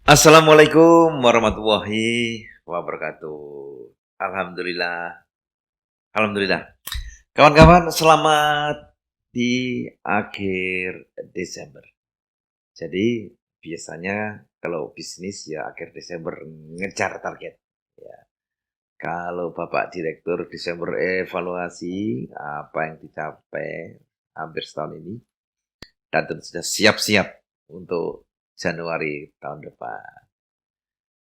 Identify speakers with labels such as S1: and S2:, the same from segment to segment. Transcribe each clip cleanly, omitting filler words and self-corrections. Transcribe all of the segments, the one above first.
S1: Assalamualaikum warahmatullahi wabarakatuh. Alhamdulillah, alhamdulillah. Kawan-kawan, selamat di akhir Desember. Jadi biasanya kalau bisnis ya akhir Desember ngejar target. Ya. Kalau Bapak Direktur Desember evaluasi apa yang dicapai hampir setahun ini dan tentu sudah siap-siap untuk Januari tahun depan.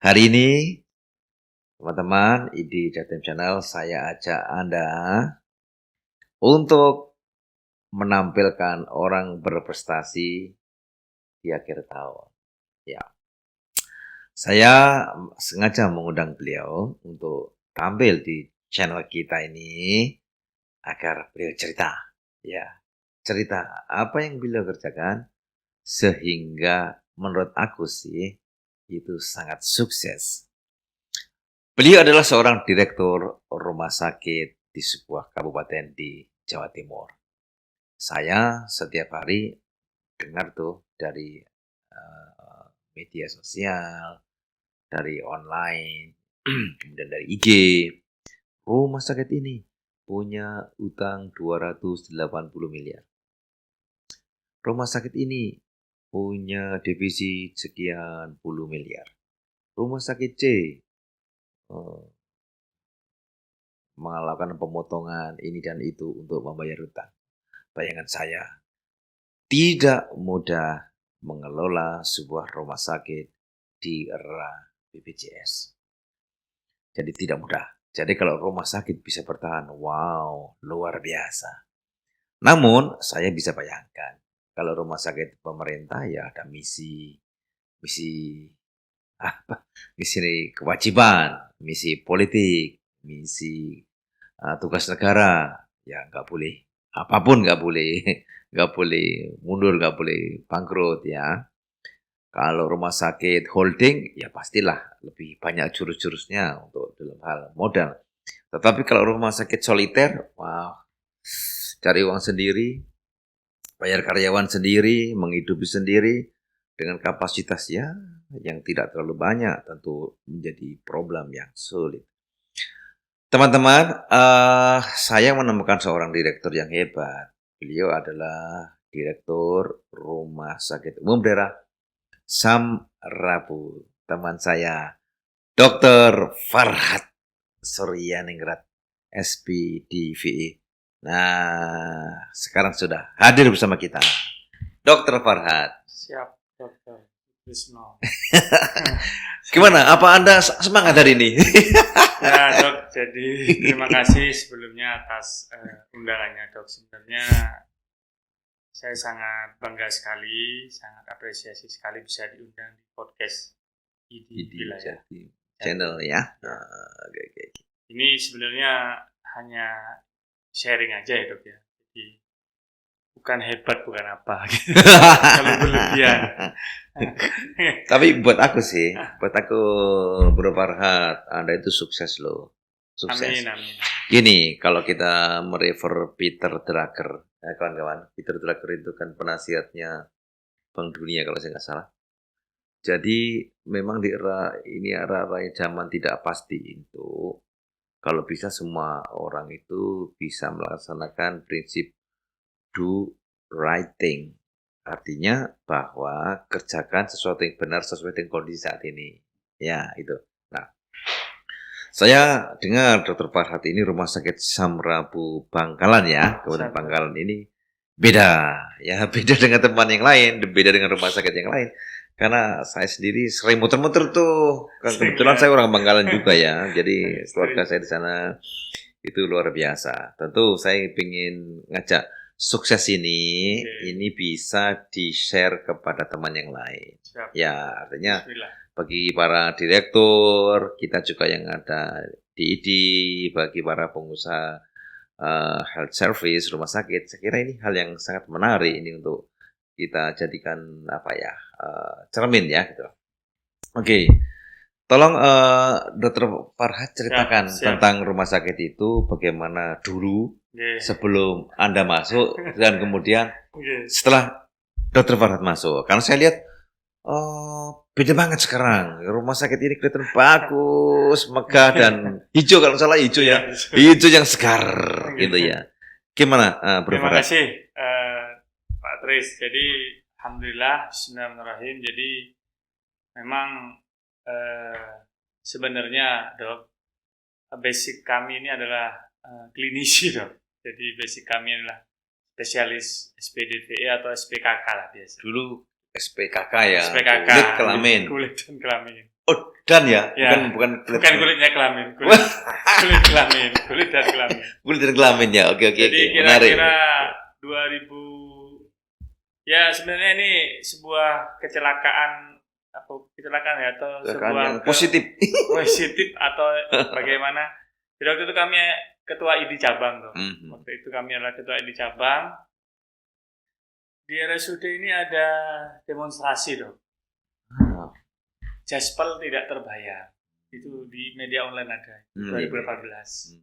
S1: Hari ini teman-teman, di Jatim Channel saya ajak Anda untuk menampilkan orang berprestasi di akhir tahun. Ya, saya sengaja mengundang beliau untuk tampil di channel kita ini agar beliau cerita. Ya, cerita apa yang beliau kerjakan sehingga menurut aku sih itu sangat sukses. Beliau adalah seorang direktur rumah sakit di sebuah kabupaten di Jawa Timur. Saya setiap hari dengar tuh dari media sosial, dari online, kemudian dari IG, rumah sakit ini punya utang 280 miliar. Rumah sakit ini punya defisit sekian puluh miliar. Rumah sakit C melakukan pemotongan ini dan itu untuk membayar hutang. Bayangan saya, tidak mudah mengelola sebuah rumah sakit di era BPJS. Jadi tidak mudah. Jadi kalau rumah sakit bisa bertahan, wow, luar biasa. Namun saya bisa bayangkan, kalau rumah sakit pemerintah ya ada misi apa? Misi kewajiban, misi politik, misi tugas negara, ya nggak boleh apapun, nggak boleh nggak boleh mundur, nggak boleh bangkrut ya. Kalau rumah sakit holding ya pastilah lebih banyak jurus-jurusnya untuk dalam hal modal. Tetapi kalau rumah sakit soliter, wow, cari uang sendiri, bayar karyawan sendiri, menghidupi sendiri dengan kapasitas ya yang tidak terlalu banyak, tentu menjadi problem yang sulit. Teman-teman, saya menemukan seorang direktur yang hebat. Beliau adalah direktur Rumah Sakit Umum Daerah Samrabu. Teman saya, Dr. Farhad Suryaningrat, SPDVE. Nah, sekarang sudah hadir bersama kita, Dr. Farhad.
S2: Siap, Dokter Wisno.
S1: Gimana? Apa Anda semangat hari ini?
S2: Ya, Dok. Jadi terima kasih sebelumnya atas undangannya, Dok. Sebenarnya saya sangat bangga sekali, sangat apresiasi sekali bisa diundang di podcast di wilayah
S1: channel ya.
S2: Okay. Ini sebenarnya hanya sharing aja ya, Dok ya. Jadi bukan hebat, bukan apa gitu. Kalau berlebihan.
S1: Tapi buat aku Bro Farhad, Anda itu sukses loh. Sukses.
S2: Amin.
S1: Gini, kalau kita merefer Peter Drucker, kawan-kawan, Peter Drucker itu kan penasihatnya Bank Dunia kalau saya nggak salah. Jadi memang di era ini era zaman tidak pasti itu. Kalau bisa semua orang itu bisa melaksanakan prinsip do right thing. Artinya bahwa kerjakan sesuatu yang benar sesuai dengan kondisi saat ini. Ya, itu. Nah, saya dengar Dr. Farhad ini rumah sakit Samrabu Bangkalan ya. Kemudian Bangkalan ini beda. Ya, beda dengan teman yang lain, beda dengan rumah sakit yang lain. Karena saya sendiri sering muter-muter tuh. Kebetulan saya orang Bangkalan juga ya. Jadi keluarga saya di sana itu luar biasa. Tentu saya ingin ngajak sukses ini bisa di-share kepada teman yang lain.
S2: Siap.
S1: Ya, artinya bagi para direktur, kita juga yang ada di ID, bagi para pengusaha health service, rumah sakit, saya kira ini hal yang sangat menarik ini untuk kita jadikan cermin ya gitu. Oke. Tolong Dr. Farhad ceritakan tentang rumah sakit itu bagaimana dulu sebelum Anda masuk dan kemudian setelah Dr. Farhad masuk. Karena saya lihat Oh, beda banget sekarang. Rumah sakit ini kelihatan bagus, megah dan hijau kalau nggak salah hijau ya. Hijau yang segar gitu ya. Gimana, Bro
S2: Terima
S1: Farad?
S2: kasih Pak Tris. Jadi alhamdulillah bismillahirrahmanirrahim. Jadi memang sebenarnya Dok, basic kami ini adalah klinisi Dok. Jadi basic kami adalah spesialis SPDVE atau SPKK lah biasa.
S1: Dulu SPKK ya,
S2: SPKK,
S1: kulit kelamin.
S2: kulit dan kelamin.
S1: Oh, dan ya,
S2: Ya.
S1: bukan kulit.
S2: Bukan kulitnya kelamin, kulit kelamin, kulit dan kelamin.
S1: Kulit dan kelamin ya, oke.
S2: Jadi
S1: Menarik.
S2: kira-kira 2000, ya sebenarnya ini sebuah kecelakaan ya atau
S1: Kecelakaan
S2: sebuah
S1: yang positif.
S2: positif atau bagaimana. Jadi waktu itu kami ketua ID cabang tuh.
S1: Mhm.
S2: Waktu itu kami adalah ketua ID cabang. Di RSUD ini ada demonstrasi dong.
S1: Ah,
S2: Jaspel tidak terbayar. Itu di media online ada. 2018.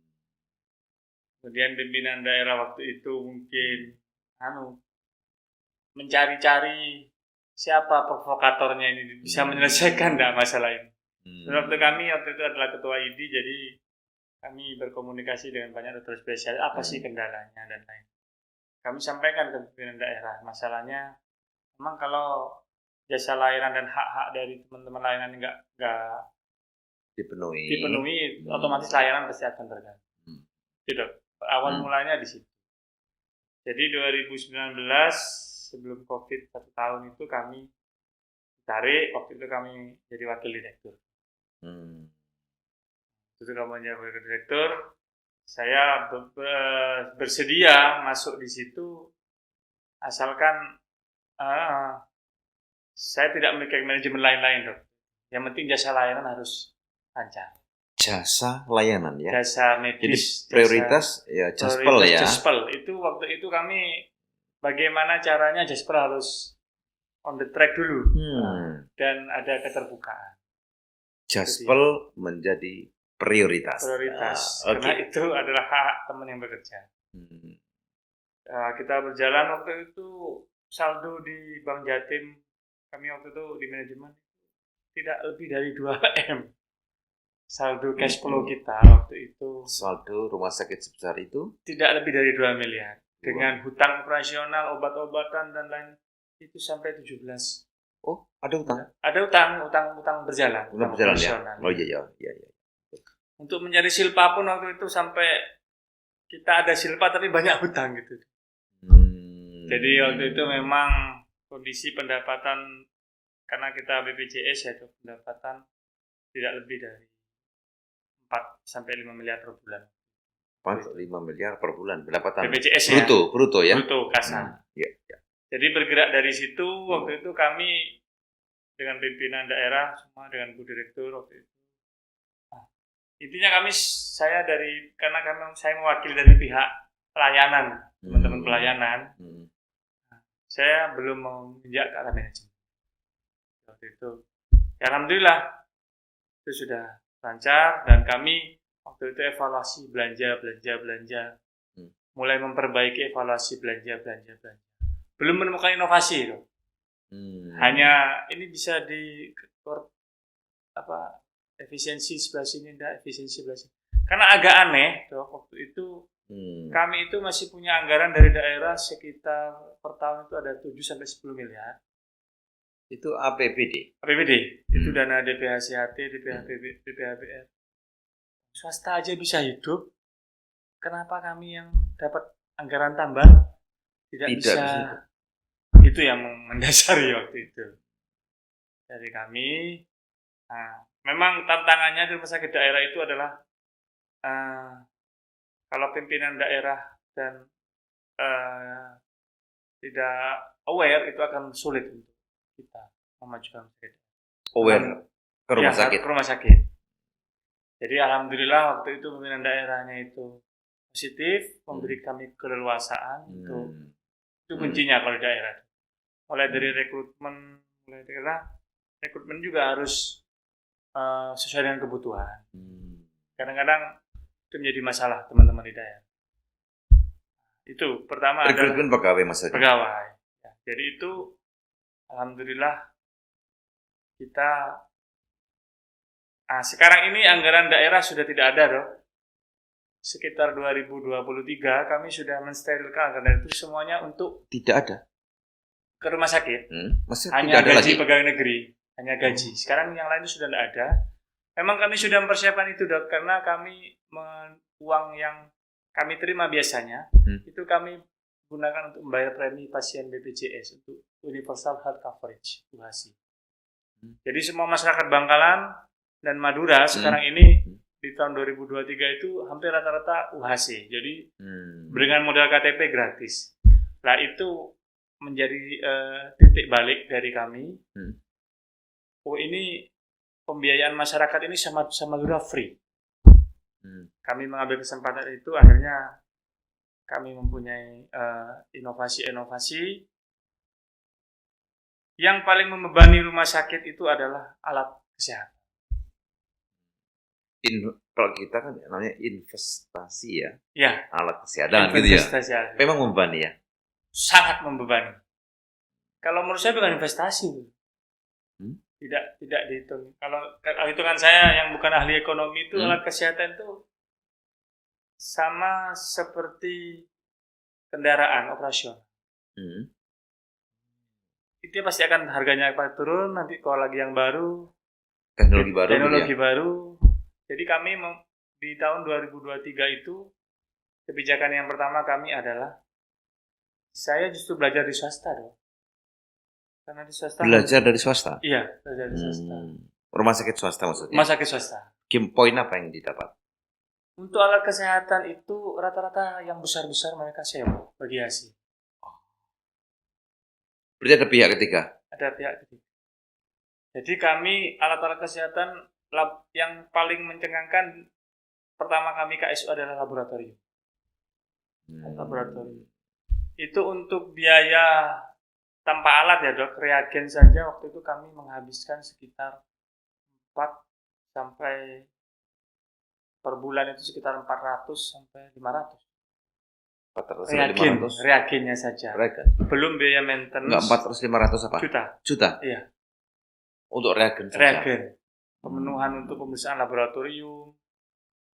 S2: Kemudian pimpinan daerah waktu itu mungkin mencari-cari siapa provokatornya ini bisa menyelesaikan enggak masalah ini. Dan waktu itu adalah ketua ID, jadi kami berkomunikasi dengan banyak dokter spesialis apa sih kendalanya dan lain. Kami sampaikan ke pimpinan daerah masalahnya. Memang kalau jasa layanan dan hak-hak dari teman-teman layanan enggak dipenuhi, otomatis layanan pasti akan terganggu. Gitu. Awal mulanya di situ. Jadi 2019 sebelum COVID 1 tahun itu kami tarik, waktu itu kami jadi wakil direktur. Itu kami jadi wakil direktur. Saya bersedia masuk di situ asalkan saya tidak memiliki manajemen lain-lain dok. Yang penting jasa layanan harus lancar.
S1: Jasa layanan ya.
S2: Jasa medis.
S1: Jadi prioritas ya Jaspel ya.
S2: Jaspel itu waktu itu kami bagaimana caranya Jaspel harus on the track dulu dan ada keterbukaan.
S1: Jaspel menjadi prioritas.
S2: Karena itu adalah hak teman yang bekerja. Kita berjalan waktu itu saldo di Bank Jatim kami waktu itu di manajemen tidak lebih dari 2M. Saldo cash flow kita waktu itu.
S1: Saldo rumah sakit sebesar itu?
S2: Tidak lebih dari 2 miliar. Dengan hutang operasional, obat-obatan dan lain itu sampai 17.
S1: Oh, ada utang?
S2: Ada utang berjalan.
S1: Utang berjalan ya. Oh iya.
S2: Untuk mencari silpa pun waktu itu sampai kita ada silpa tapi banyak hutang gitu. Jadi waktu itu memang kondisi pendapatan karena kita BPJS ya itu pendapatan tidak lebih dari 4 sampai 5 miliar per bulan.
S1: 4-5 miliar per bulan pendapatan
S2: BPJS
S1: bruto ya.
S2: Bruto kasar. Jadi bergerak dari situ waktu itu kami dengan pimpinan daerah semua dengan Bu Direktur waktu itu. Intinya saya mewakili dari pihak pelayanan, teman-teman pelayanan. Saya belum menginjak ke arah manajemen. Waktu itu, ya alhamdulillah itu sudah lancar dan kami waktu itu evaluasi belanja. Mulai memperbaiki evaluasi belanja. Belum menemukan inovasi loh. Hanya ini bisa efisiensi sebelah sini, efisiensi sebelah sini. Karena agak aneh, dok, waktu itu kami itu masih punya anggaran dari daerah sekitar per tahun itu ada 7 sampai 10 miliar.
S1: Itu APBD.
S2: Itu dana DPHCHT, DPHBR. Swasta aja bisa hidup. Kenapa kami yang dapat anggaran tambah tidak bisa? Itu yang mendasari waktu itu. Dari kami, memang tantangannya di rumah sakit daerah itu adalah kalau pimpinan daerah dan tidak aware itu akan sulit untuk kita memajukan sakit.
S1: Aware ke rumah sakit.
S2: Ke rumah sakit. Jadi alhamdulillah waktu itu pimpinan daerahnya itu positif, memberi kami keleluasaan itu kuncinya kalau di daerah. Mulai dari rekrutmen juga harus sesuai dengan kebutuhan. Kadang-kadang itu menjadi masalah teman-teman di daerah. Itu pertama
S1: rekrutmen pegawai maksudnya.
S2: Pegawai. Ya, jadi itu alhamdulillah kita sekarang ini anggaran daerah sudah tidak ada, Dok. Sekitar 2023 kami sudah mensterilkan anggaran itu semuanya untuk
S1: Tidak ada.
S2: ke rumah sakit.
S1: Masih
S2: Hanya
S1: tidak ada
S2: gaji
S1: lagi.
S2: pegawai negeri, hanya gaji. Sekarang yang lain itu sudah tidak ada. Memang kami sudah mempersiapkan itu, Dok, karena kami uang yang kami terima biasanya itu kami gunakan untuk membayar premi pasien BPJS untuk Universal Health Coverage (UHC). Jadi semua masyarakat Bangkalan dan Madura sekarang ini di tahun 2023 itu hampir rata-rata UHC. Jadi dengan modal KTP gratis. Nah itu menjadi titik balik dari kami. Oh ini pembiayaan masyarakat ini sama Madura free. Kami mengambil kesempatan itu, akhirnya kami mempunyai inovasi-inovasi. Yang paling membebani rumah sakit itu adalah alat kesehatan.
S1: Kalau kita kan namanya investasi ya, alat
S2: Investasi
S1: kesehatan gitu ya.
S2: ya.
S1: Memang membebani ya.
S2: Sangat membebani. Kalau menurut saya bukan investasi, tidak dihitung. Kalau hitungan saya yang bukan ahli ekonomi itu alat kesehatan itu sama seperti kendaraan operasional. Itu pasti akan harganya akan turun nanti kalau lagi yang baru, teknologi baru. Jadi kami di tahun 2023 itu kebijakan yang pertama kami adalah saya justru belajar di swasta, dong. Karena di swasta
S1: belajar dari swasta.
S2: Iya, belajar di swasta.
S1: Rumah sakit swasta maksudnya.
S2: Rumah sakit swasta.
S1: Poin apa yang didapat?
S2: Untuk alat kesehatan itu rata-rata yang besar-besar mereka sewa bagi hasil.
S1: Berarti ada pihak ketiga?
S2: Ada pihak ketiga. Jadi kami alat-alat kesehatan yang paling mencengangkan pertama kami KSU adalah laboratorium. Laboratorium. Itu untuk biaya tanpa alat ya, Dok, reagen saja waktu itu kami menghabiskan sekitar 4 sampai per bulan itu sekitar 400 sampai 500.
S1: 400 sampai 500.
S2: Reagennya saja. Belum biaya maintenance.
S1: Enggak 400 500 apa?
S2: Juta. Iya.
S1: Untuk reagen saja.
S2: Reagen. Pemenuhan untuk pemeriksaan laboratorium.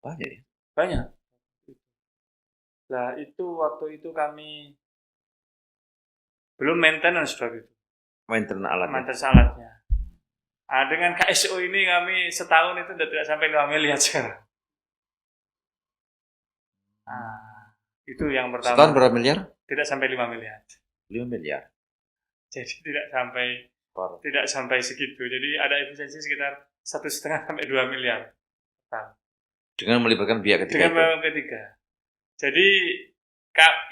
S1: Banyak ya?
S2: Banyak. Nah, itu waktu itu kami belum maintenance waktu itu. Maintenance alatnya. Nah, dengan KSO ini kami setahun itu sudah tidak sampai 5 miliar sekarang. Nah, itu yang pertama.
S1: Setahun berapa miliar?
S2: Tidak sampai 5 miliar.
S1: 5 miliar.
S2: Jadi tidak sampai segitu. Jadi ada efisiensi sekitar 1,5 sampai 2 miliar.
S1: Dengan melibatkan pihak ketiga.
S2: Jadi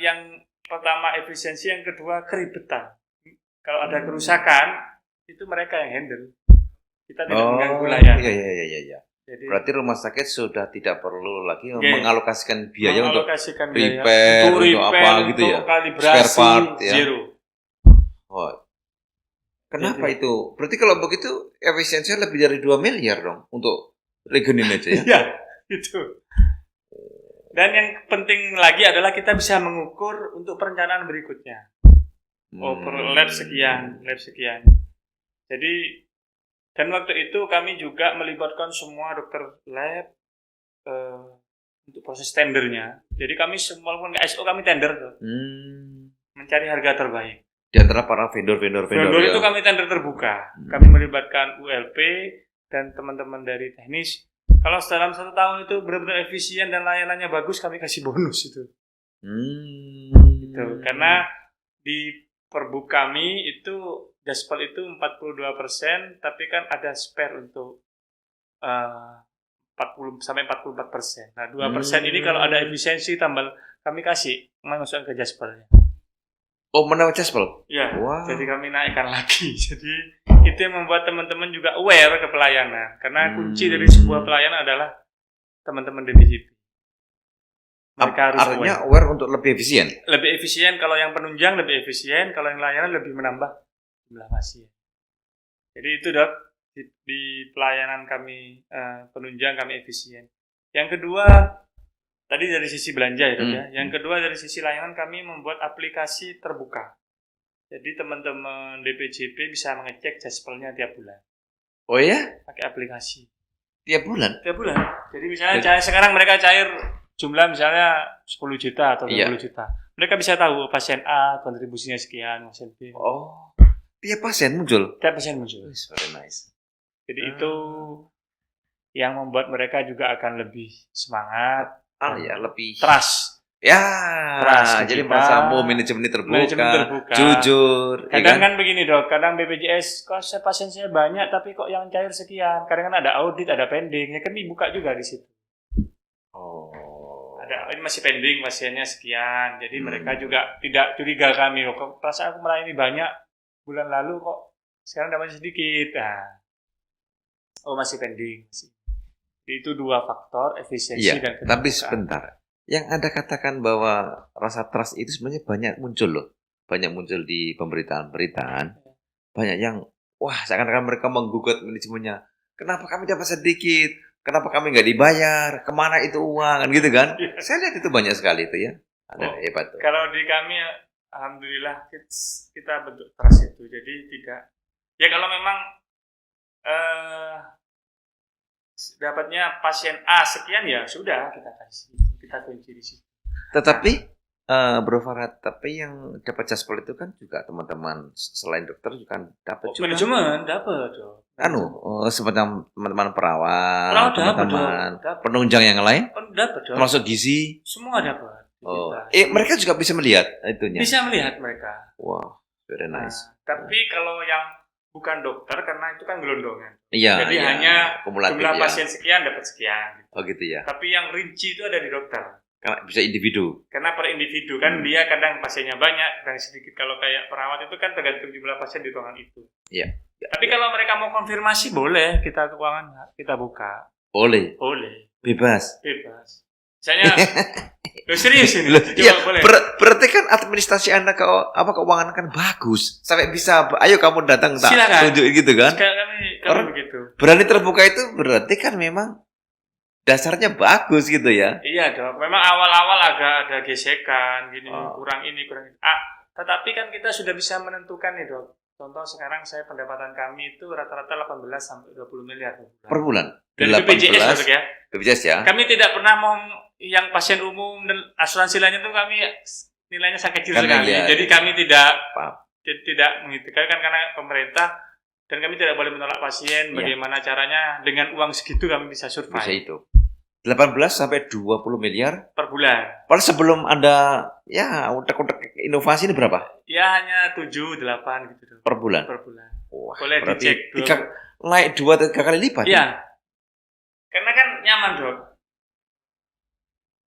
S2: yang pertama efisiensi, yang kedua keribetan. Kalau ada kerusakan itu mereka yang handle. Kita tidak mengganggu layanan.
S1: Iya. Jadi, berarti rumah sakit sudah tidak perlu lagi mengalokasikan biaya untuk repair, untuk apa gitu ya.
S2: Kalibrasi, spare part, ya. Zero.
S1: Kenapa itu? Berarti kalau begitu efisiensinya lebih dari 2 miliar dong untuk regenin aja ya?
S2: Iya, itu. Dan yang penting lagi adalah kita bisa mengukur untuk perencanaan berikutnya. Per lab sekian. Jadi, dan waktu itu kami juga melibatkan semua dokter lab untuk proses tendernya. Jadi kami walaupun KSO kami tender, mencari harga terbaik.
S1: Di antara para vendor
S2: itu kami tender terbuka. Kami melibatkan ULP dan teman-teman dari teknis. Kalau dalam 1 tahun itu benar-benar efisien dan layanannya bagus, kami kasih bonus itu. Gitu. Karena di perbuk kami itu Jaspel itu 42%, tapi kan ada spare untuk 40 sampai 44%. Nah, 2% ini kalau ada efisiensi tambah kami kasih masukkan ke Jaspelnya.
S1: Oh, menambah Jaspel?
S2: Ya, jadi kami naikkan lagi. Jadi itu yang membuat teman-teman juga aware ke pelayanan. Karena kunci dari sebuah pelayanan adalah teman-teman DPJP. Mereka harus
S1: aware untuk lebih efisien?
S2: Lebih efisien, kalau yang penunjang lebih efisien, kalau yang layanan lebih menambah jumlah pasien. Jadi itu, Dok, di pelayanan kami penunjang kami efisien. Yang kedua, tadi dari sisi belanja ya, Dok, ya. Yang kedua dari sisi layanan kami membuat aplikasi terbuka. Jadi teman-teman DPJP bisa mengecek Jaspelnya tiap bulan.
S1: Oh ya?
S2: pakai aplikasi.
S1: Tiap bulan?
S2: Tiap bulan. Jadi misalnya sekarang mereka cair jumlah misalnya 10 juta atau 20 juta. Mereka bisa tahu pasien A kontribusinya sekian, pasien B.
S1: Oh, tiap pasien muncul?
S2: Tiap pasien muncul.
S1: Very nice.
S2: Jadi itu yang membuat mereka juga akan lebih semangat.
S1: Lebih
S2: trust.
S1: Ya,
S2: trust
S1: jadi
S2: kita,
S1: merasa manajemen terbuka, jujur.
S2: Kadang kan begini dok, kadang BPJS, kok pasien saya banyak tapi kok yang cair sekian. Kadang kan ada audit, ada pending, ya kan dibuka juga di situ.
S1: Oh.
S2: Ini masih pending pasiennya sekian, jadi mereka juga tidak curiga kami. Kok perasaan aku melayani banyak bulan lalu kok sekarang masih sedikit. Nah, masih pending. Itu dua faktor efisiensi dan keterbukaan.
S1: Tapi sebentar. Yang Anda katakan bahwa rasa trust itu sebenarnya banyak muncul loh. Banyak muncul di pemberitaan-pemberitaan. Banyak yang, seakan-akan mereka menggugat manajemennya. Kenapa kami dapat sedikit? Kenapa kami nggak dibayar? Kemana itu uang? Kan gitu kan? Saya lihat itu banyak sekali itu ya. Ada hebat tuh.
S2: Kalau di kami, alhamdulillah kita bentuk trust itu. Jadi tidak. Ya kalau memang dapatnya pasien A sekian ya sudah kita kasih. Kita kunci di situ.
S1: Tetapi Bro Farhad, tapi yang dapat jaspol itu kan juga teman-teman selain dokter juga dapat juga.
S2: Manajemen dapat dong.
S1: Seperti teman-teman perawat, teman-teman penunjang yang lain,
S2: dapat dong.
S1: Termasuk gizi,
S2: semua dapat.
S1: Mereka juga bisa melihat itunya.
S2: Bisa melihat mereka.
S1: Wow, very nice.
S2: Tapi kalau yang bukan dokter karena itu kan gelondongan.
S1: Iya.
S2: Jadi hanya
S1: kumulatif,
S2: jumlah pasien sekian dapat sekian.
S1: Oh gitu ya.
S2: Tapi yang rinci itu ada di dokter.
S1: Karena bisa individu.
S2: Karena per individu kan dia kadang pasiennya banyak, kadang sedikit. Kalau kayak perawat itu kan tergantung jumlah pasien di ruangan itu.
S1: Iya.
S2: Tapi kalau mereka mau konfirmasi boleh kita keuangan kita buka.
S1: Boleh. Bebas.
S2: Misalnya, serius ini.
S1: Boleh. Berarti kan administrasi Anda keuangan kan bagus. Sampai bisa, ayo kamu datang tak tunjuk gitu kan.
S2: Kami begitu.
S1: Berani terbuka itu berarti kan memang dasarnya bagus gitu ya.
S2: Iya dong. Memang awal-awal agak ada gesekan, gini, kurang ini. Tetapi kan kita sudah bisa menentukan nih dok. Contoh sekarang saya pendapatan kami itu rata-rata 18 sampai 20 miliar
S1: per bulan.
S2: Dan itu BPJS ya.
S1: BPJS ya.
S2: Kami tidak pernah mau yang pasien umum dan asuransi lainnya itu kami nilainya sangat kecil sekali. Jadi kami tidak menghitungkan kan karena pemerintah dan kami tidak boleh menolak pasien. Bagaimana caranya dengan uang segitu kami bisa survive.
S1: Bisa itu. 18 sampai 20 miliar
S2: per bulan.
S1: Padahal sebelum Anda utek-utek inovasi ini berapa?
S2: Ya hanya 7, 8 gitu.
S1: Per bulan.
S2: Wah, boleh dicek.
S1: Naik 2-3 kali lipat.
S2: Iya. Karena kan nyaman dok.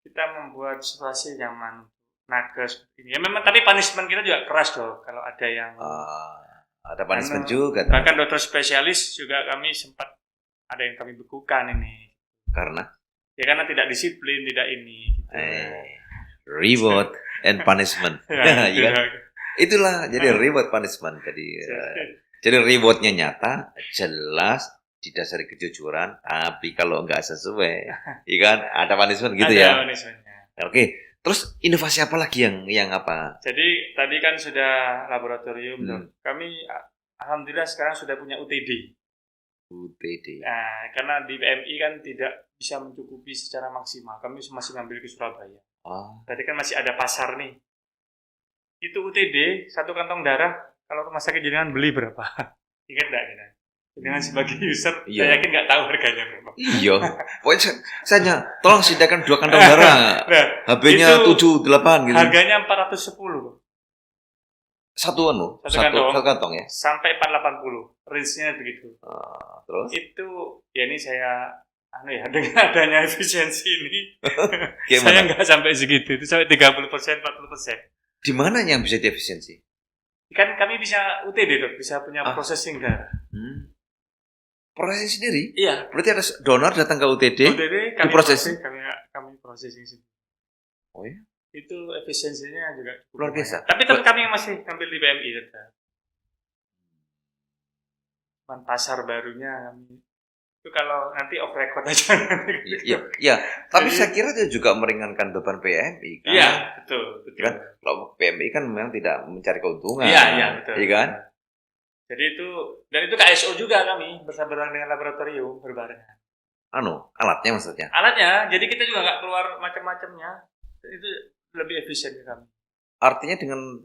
S2: Kita membuat situasi nyaman. Nakes ini. Ya memang tapi punishment kita juga keras dok. Kalau ada yang
S1: ada punishment juga.
S2: Bahkan dokter spesialis juga kami sempat ada yang kami bekukan ini.
S1: Karena?
S2: Ya karena tidak disiplin, tidak ini. Gitu.
S1: Reward and punishment. Ya. Itulah jadi reward punishment. Jadi rewardnya nyata, jelas, didasari kejujuran. Tapi kalau nggak sesuai, ya kan ada punishment gitu ya.
S2: Ada punishmentnya.
S1: Oke. Terus inovasi apa lagi yang apa?
S2: Jadi tadi kan sudah laboratorium. Kami alhamdulillah sekarang sudah punya UTD. Nah, karena di PMI kan tidak bisa mencukupi secara maksimal. Kami masih ngambil ke Surabaya. Tadi kan masih ada pasar nih. Itu UTD, 1 kantong darah, kalau rumah sakit jenengan beli berapa? Ingat enggak? Dengan sebagai user, saya yakin nggak tahu harganya berapa.
S1: Iya. Pokoknya saya tolong sediakan 2 kantong darah. HB-nya 7, 8 gitu.
S2: Harganya 410.
S1: Satu kantong ya?
S2: Sampai 480. Range-nya begitu.
S1: Terus?
S2: Itu, ya ini saya, dengan adanya efisiensi ini, saya nggak sampai segitu. Itu sampai 30%, 40%.
S1: Di mana yang bisa diefisiensi?
S2: Kan kami bisa UTD dok, bisa punya processing darah.
S1: Processing sendiri?
S2: Iya.
S1: Berarti ada donor datang ke UTD
S2: kami
S1: processing?
S2: Kami processing sendiri.
S1: Oh ya?
S2: Itu efisiensinya juga
S1: luar biasa.
S2: Tapi tetap kami masih ambil di PMI tetap. Pasar barunya kami itu kalau nanti off record aja.
S1: Iya. Tapi saya kira itu juga meringankan beban PMI kan.
S2: Iya, betul.
S1: Kan kalau PMI kan memang tidak mencari keuntungan.
S2: Iya, betul.
S1: Iya kan?
S2: Jadi itu KSO juga kami bersabaran dengan laboratorium berbarengan.
S1: Alatnya maksudnya.
S2: Alatnya, jadi kita juga nggak keluar macam-macamnya. Itu lebih efisien ke kami.
S1: Artinya dengan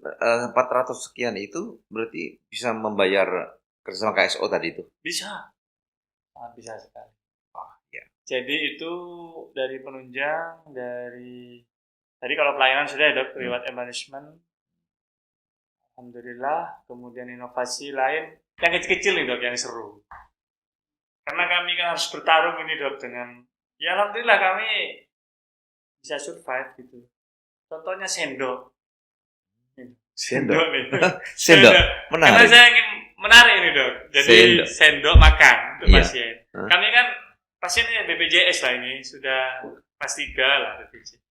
S1: 400 sekian itu berarti bisa membayar kerjasama KSO tadi itu?
S2: Bisa. Sangat bisa sekali.
S1: Ya.
S2: Jadi itu dari penunjang, tadi kalau pelayanan sudah ya dok, reward and punishment. Alhamdulillah, kemudian inovasi lain yang kecil-kecil nih dok, yang seru. Karena kami kan harus bertarung ini dok dengan, ya alhamdulillah kami bisa survive gitu. Contohnya sendok. Sendok nih.
S1: Sendok, menarik.
S2: Karena saya ingin menarik ini dok. Jadi sendok makan untuk pasien. Kami kan pasiennya BPJS lah ini, sudah kelas 3 lah BPJS.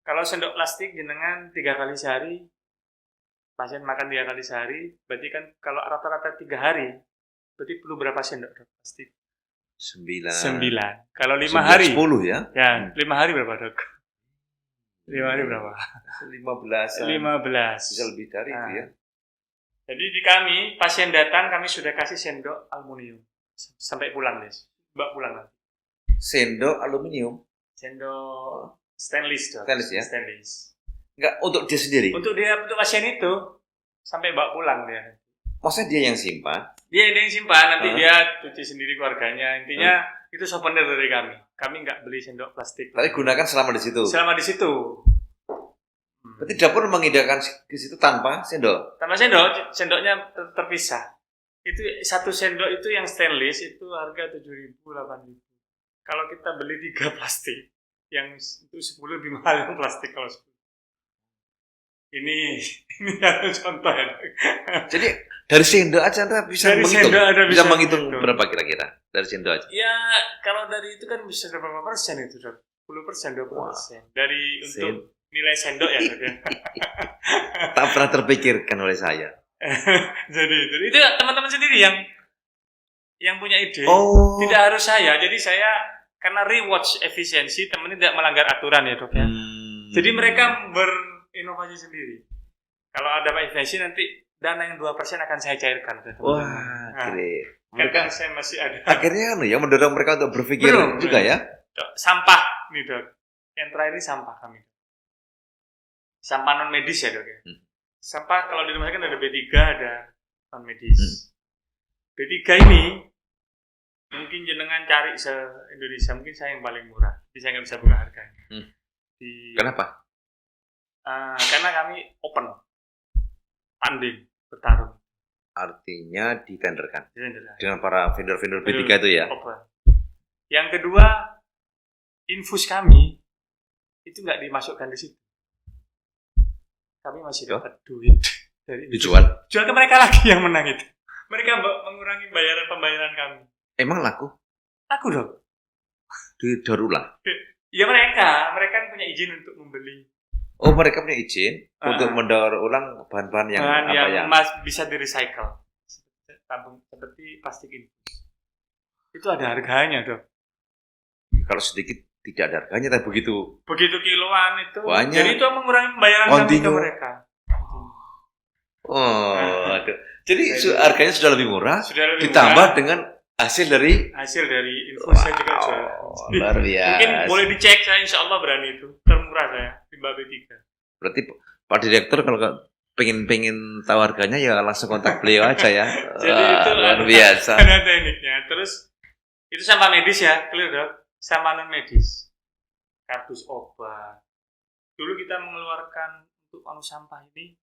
S2: Kalau sendok plastik jenengan 3 kali sehari, pasien makan 3 kali sehari, berarti kan kalau rata-rata 3 hari, berarti perlu berapa sendok dok plastik?
S1: 9.
S2: Kalau 5 hari?
S1: 10 ya?
S2: Ya, 5 hari berapa dok? 5 hari berapa?
S1: 15. Bisa lebih dari itu ya.
S2: Jadi di kami, pasien datang, kami sudah kasih sendok aluminium. Sampai pulang deh. Mbak pulang nanti.
S1: Sendok aluminium?
S2: Sendok stainless dok.
S1: Stainless ya?
S2: Stainless.
S1: Enggak, untuk dia sendiri?
S2: Untuk pasien itu, sampai bawa pulang dia.
S1: Maksudnya dia yang simpan?
S2: Dia yang simpan, nanti dia cuci sendiri keluarganya. Intinya itu souvenir dari kami. Kami nggak beli sendok plastik.
S1: Tapi gunakan selama di situ?
S2: Selama di situ.
S1: Berarti dapur mengindahkan ke situ tanpa sendok?
S2: Tanpa sendok, sendoknya terpisah. Itu satu sendok itu yang stainless itu harga 7.000, 8.000. Kalau kita beli 3 plastik, yang itu 10 lebih mahal yang plastik kalau 10. Ini contoh ya.
S1: Jadi dari sendok aja Anda bisa menghitung? Bisa menghitung berapa kira-kira dari sendok aja?
S2: Ya kalau dari itu kan bisa berapa persen itu dok? 10%, 20%. Dari untuk nilai sendok ya dok ya.
S1: Tak pernah terpikirkan oleh saya.
S2: Jadi itu teman-teman sendiri yang punya ide. Tidak harus saya. Jadi saya karena rewatch efisiensi, teman ini tidak melanggar aturan ya dok ya. Jadi mereka berinovasi sendiri. Kalau ada efisiensi nanti dana yang 2% akan saya cairkan.
S1: Wah, keren.
S2: Mereka saya masih ada.
S1: Akhirnya yang mendorong mereka untuk berpikir juga ya.
S2: Sampah nih dok. Yang terakhir ini sampah kami. Sampah non medis ya dok ya. Sampah kalau di rumah kan ada B3, ada non medis. B3 ini mungkin jenengan cari se-Indonesia, mungkin saya yang paling murah. Jadi saya nggak bisa buka harganya.
S1: Kenapa?
S2: Karena kami open, tanding, bertarung.
S1: Artinya ditenderkan dengan para vendor-vendor B3 itu ya?
S2: Open. Yang kedua, infus kami itu nggak dimasukkan di situ. Kami masih dapat duit dari
S1: dijual.
S2: Jual ke mereka lagi yang menang itu. Mereka mengurangi pembayaran kami.
S1: Emang laku?
S2: Laku dong.
S1: Didaur ulang?
S2: Ya mereka kan punya izin untuk membeli.
S1: Oh, mereka punya izin untuk mendaur ulang bahan-bahan yang
S2: bisa di-recycle. Seperti plastik ini. Itu ada harganya, dong.
S1: Kalau sedikit tidak ada harganya, tapi begitu
S2: kiloan itu.
S1: Banyak.
S2: Jadi itu mengurangi pembayaran kami ke mereka.
S1: Aduh. Jadi harganya sudah lebih murah, ditambah dengan hasil dari
S2: infus saya juga jual.
S1: Luar biasa.
S2: Mungkin boleh dicek, saya insya Allah berani itu. Termurah saya di Mbak B3.
S1: Berarti Pak Direktur kalau pengen tahu harganya ya langsung kontak beliau aja ya.
S2: Jadi itu
S1: luar biasa.
S2: Ada tekniknya. Terus itu sampah medis ya, clear dok. Sampah non medis, kardus obat. Dulu kita mengeluarkan untuk sampah ini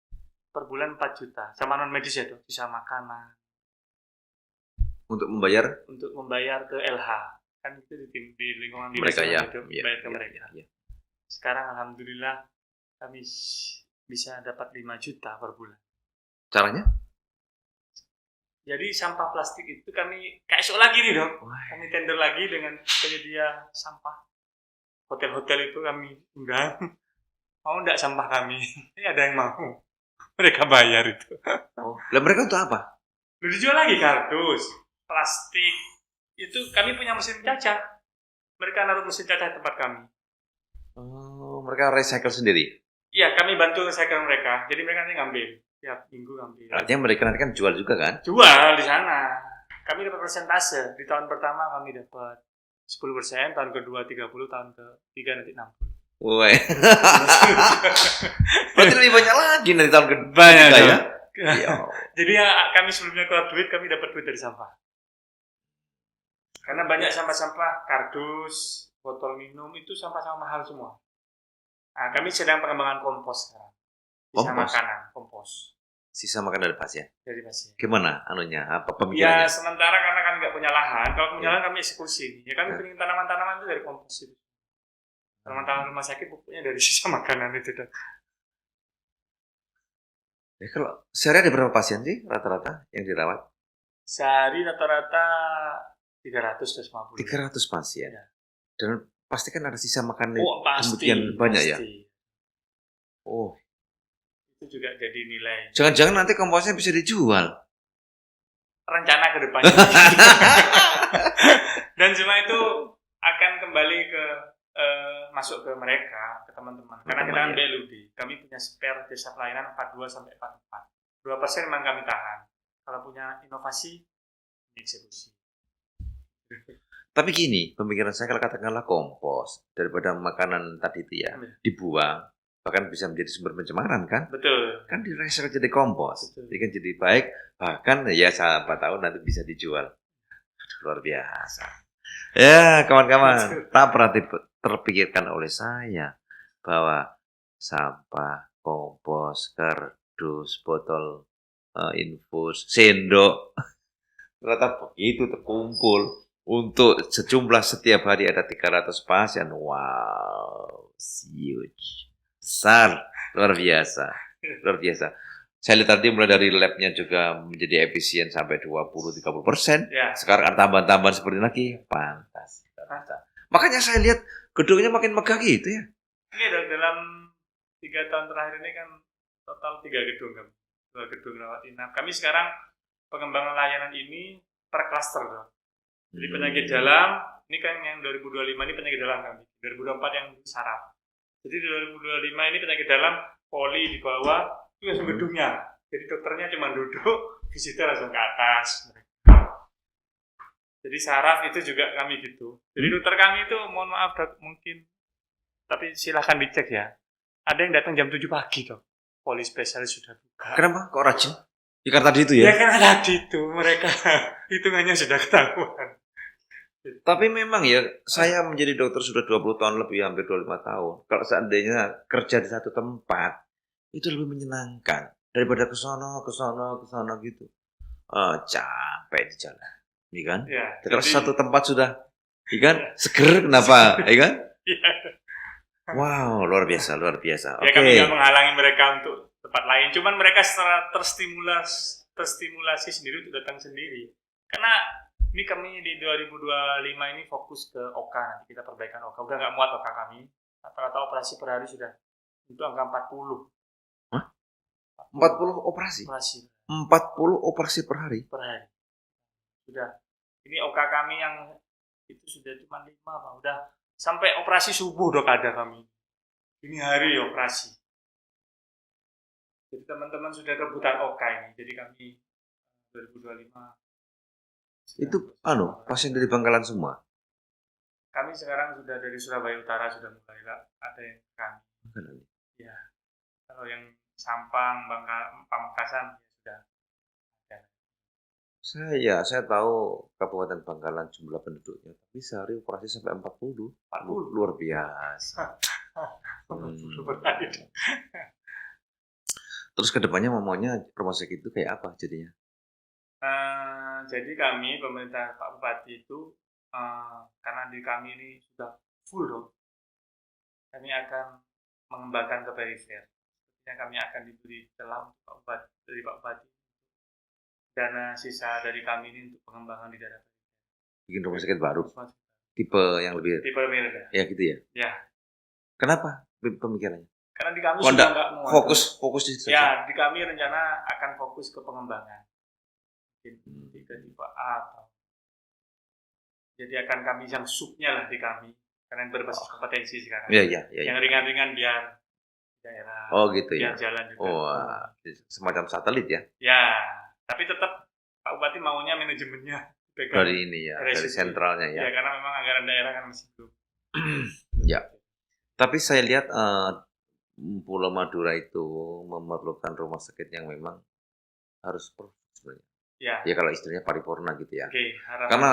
S2: per bulan 4 juta. Sampah non medis ya dok, sisa makanan.
S1: Untuk membayar
S2: ke LH. Kan itu di lingkungan
S1: mereka ya,
S2: bayar ke mereka. Ya. Sekarang alhamdulillah kami bisa dapat 5 juta per bulan.
S1: Caranya?
S2: Jadi sampah plastik itu kami KSO lagi nih dok. Kami tender lagi dengan penyedia sampah. Hotel-hotel itu kami undang. Mau enggak sampah kami? Ini ada yang mau. Mereka bayar itu.
S1: Lah mereka untuk apa?
S2: Dijual lagi kardus, plastik. Itu kami punya mesin cacah. Mereka naruh mesin cacah tempat kami.
S1: Mereka recycle sendiri?
S2: Iya, kami bantu recycle mereka. Jadi mereka nanti ngambil. tiap minggu kami
S1: Artinya mereka nanti kan jual juga kan?
S2: jual di sana. Kami dapat persentase. Di tahun pertama kami dapat 10%, tahun kedua 30, tahun ketiga nanti 60.
S1: Woi. Berarti lebih banyak lagi nanti tahun kedua
S2: Banyak
S1: ya?
S2: ya.
S1: Ya.
S2: Jadi ya, kami sebelumnya keluar duit, kami dapat duit dari sampah. Karena banyak sampah-sampah, kardus, botol minum, itu sampah-sampah mahal semua. Nah, kami sedang pengembangan kompos sekarang. Sisa
S1: Kompos?
S2: makanan, kompos.
S1: Sisa makan dari pasien.
S2: Dari pasien.
S1: Gimana anunya? Apa
S2: Ya,
S1: pemikirannya?
S2: sementara karena kami nggak punya lahan, kalau punya lahan kami eksekusi. Ya, kami bikin tanaman-tanaman itu dari kompos itu. Tanaman-tanaman rumah sakit pupuknya dari sisa makanan itu.
S1: Ya, kalau sehari ada berapa pasien sih rata-rata yang dirawat?
S2: Sehari rata-rata 300-350.
S1: 300 pasien.
S2: Ya.
S1: Dan pasti kan ada sisa makan
S2: Oh, pasti.
S1: kemudian banyak ya?
S2: Pasti.
S1: Oh,
S2: Itu juga jadi nilai.
S1: jangan-jangan nanti komposnya bisa dijual.
S2: Rencana ke depannya. Dan semua itu akan kembali ke masuk ke mereka, ke teman-teman. Karena kita kan
S1: ya.
S2: BLUD, kami punya spare jasa pelayanan 42 sampai 44. 2% memang kami tahan. Kalau punya inovasi, eksekusi.
S1: Tapi gini, pemikiran saya kalau katakanlah kompos daripada makanan tadi itu ya dibuang, bahkan bisa menjadi sumber pencemaran kan?
S2: Betul.
S1: Kan direcycle jadi kompos,
S2: Betul.
S1: jadi kan jadi baik, bahkan ya siapa tahu nanti bisa dijual. Aduh, luar biasa. Ya kawan-kawan, tak pernah terpikirkan oleh saya bahwa sampah, kompos, kardus, botol infus, sendok, ternyata begitu terkumpul. Untuk sejumlah setiap hari ada 300 pasien. Wow, huge. Besar, luar biasa. Luar biasa. Saya lihat tadi mulai dari labnya juga menjadi efisien sampai 20-30%.
S2: Ya.
S1: Sekarang ada tambahan-tambahan seperti ini lagi. Pantas. Makanya saya lihat gedungnya makin megah gitu ya.
S2: Ini dalam 3 tahun terakhir ini kan total 3 gedung kan. 2 gedung rawat inap. Kami sekarang pengembangan layanan ini per klaster loh. Jadi penyakit dalam, ini kan yang 2025 ini penyakit dalam kami. 2024 yang saraf. Jadi 2025 ini penyakit dalam, poli di bawah, itu langsung gedungnya. Jadi dokternya cuma duduk, visitor langsung ke atas. Jadi saraf itu juga kami gitu. Jadi dokter kami itu, mohon maaf dok, mungkin, tapi silahkan dicek ya. Ada yang datang jam 7 pagi dok. Poli spesialis sudah buka.
S1: Kenapa? Kok rajin? Ya karena tadi itu ya?
S2: Ya kan tadi itu, mereka hitungannya sudah ketahuan.
S1: Tapi memang ya, saya menjadi dokter sudah 20 tahun lebih, hampir 25 tahun. Kalau seandainya kerja di satu tempat, itu lebih menyenangkan. Daripada ke sono gitu. Capek di jalan. Iya kan?
S2: Ya,
S1: Kalau
S2: jadi-
S1: satu tempat sudah, iya kan? Seger, kenapa? Iya kan?
S2: Iya.
S1: Wow, luar biasa, luar biasa.
S2: Ya
S1: Oke.
S2: kami nggak menghalangi mereka untuk tempat lain. Cuman mereka secara terstimulasi sendiri untuk datang sendiri. Karena ini kami di 2025 ini fokus ke OK, nanti kita perbaikan OK. Udah nggak muat OK kami. Rata-rata operasi per hari sudah untuk angka 40.
S1: Hah? 40 operasi?
S2: Operasi
S1: 40 operasi per hari?
S2: per hari. Sudah. Ini OK kami yang itu sudah cuma 5 Pak. Udah sampai operasi subuh dok ada kami. Ini hari operasi. Jadi teman-teman sudah rebutan OK ini. Jadi kami 2025
S1: Itu pasien dari Bangkalan semua?
S2: kami sekarang sudah dari Surabaya Utara sudah mulai ada yang ke kami. Ya. Kalau yang Sampang, Pamekasan ya sudah ada.
S1: Saya tahu Kabupaten Bangkalan jumlah penduduknya, tapi sehari operasi sampai 40.
S2: 40.
S1: Luar biasa.
S2: 40 per hari.
S1: Terus kedepannya maunya rumah sakit itu kayak apa jadinya?
S2: Jadi kami pemerintah Pak Bupati itu karena di kami ini sudah full dong, kami akan mengembangkan ke perifer. Sepertinya kami akan diberi celah Pak Bupati, dari Pak Bupati dana sisa dari kami ini untuk pengembangan di daerah perifer.
S1: Bikin rumah sakit baru, tipe yang lebih,
S2: Tipe rendah.
S1: ya gitu ya?
S2: Ya.
S1: Kenapa pemikirannya?
S2: Karena di kami
S1: Oh,
S2: sudah
S1: enggak,
S2: nggak muat.
S1: Fokus di situ saja.
S2: Ya, di kami rencana akan fokus ke pengembangan. Mungkin ke tipe A atau jadi akan kami yang subnya lah di kami karena berbasis kompetensi sekarang.
S1: Iya.
S2: Yang ringan-ringan biar daerah.
S1: Oh gitu
S2: Biar
S1: ya.
S2: jalan juga.
S1: Wah, semacam satelit ya.
S2: Ya, tapi tetap Pak Bupati maunya manajemennya pegang
S1: Dari ini ya, dari
S2: RSUD.
S1: sentralnya ya.
S2: Ya, karena memang anggaran daerah kan masih belum.
S1: Ya. Tapi saya lihat Pulau Madura itu memerlukan rumah sakit yang memang harus perfect sebenarnya.
S2: Ya.
S1: Ya kalau istilahnya paripurna gitu ya.
S2: Oke, harapan.
S1: Karena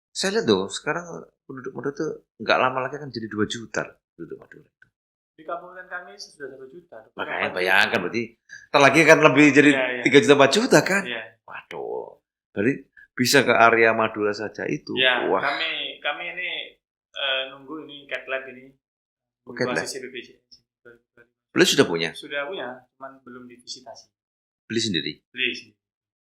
S1: saya lihat tuh sekarang penduduk Madura tuh nggak lama lagi kan jadi 2 juta penduduk Madura.
S2: Di kabupaten kami sudah 1 juta.
S1: Makanya bayangkan berarti ntar lagi kan lebih jadi
S2: Iya, iya.
S1: 3 juta 4 juta kan.
S2: Iya.
S1: Waduh. Berarti bisa ke area Madura saja itu.
S2: Ya,
S1: Wah.
S2: kami ini nunggu ini cat lab ini.
S1: Cat lab?
S2: Basis BPJS.
S1: Beliau sudah punya?
S2: Sudah punya, cuman belum divisitasi.
S1: Beli sendiri?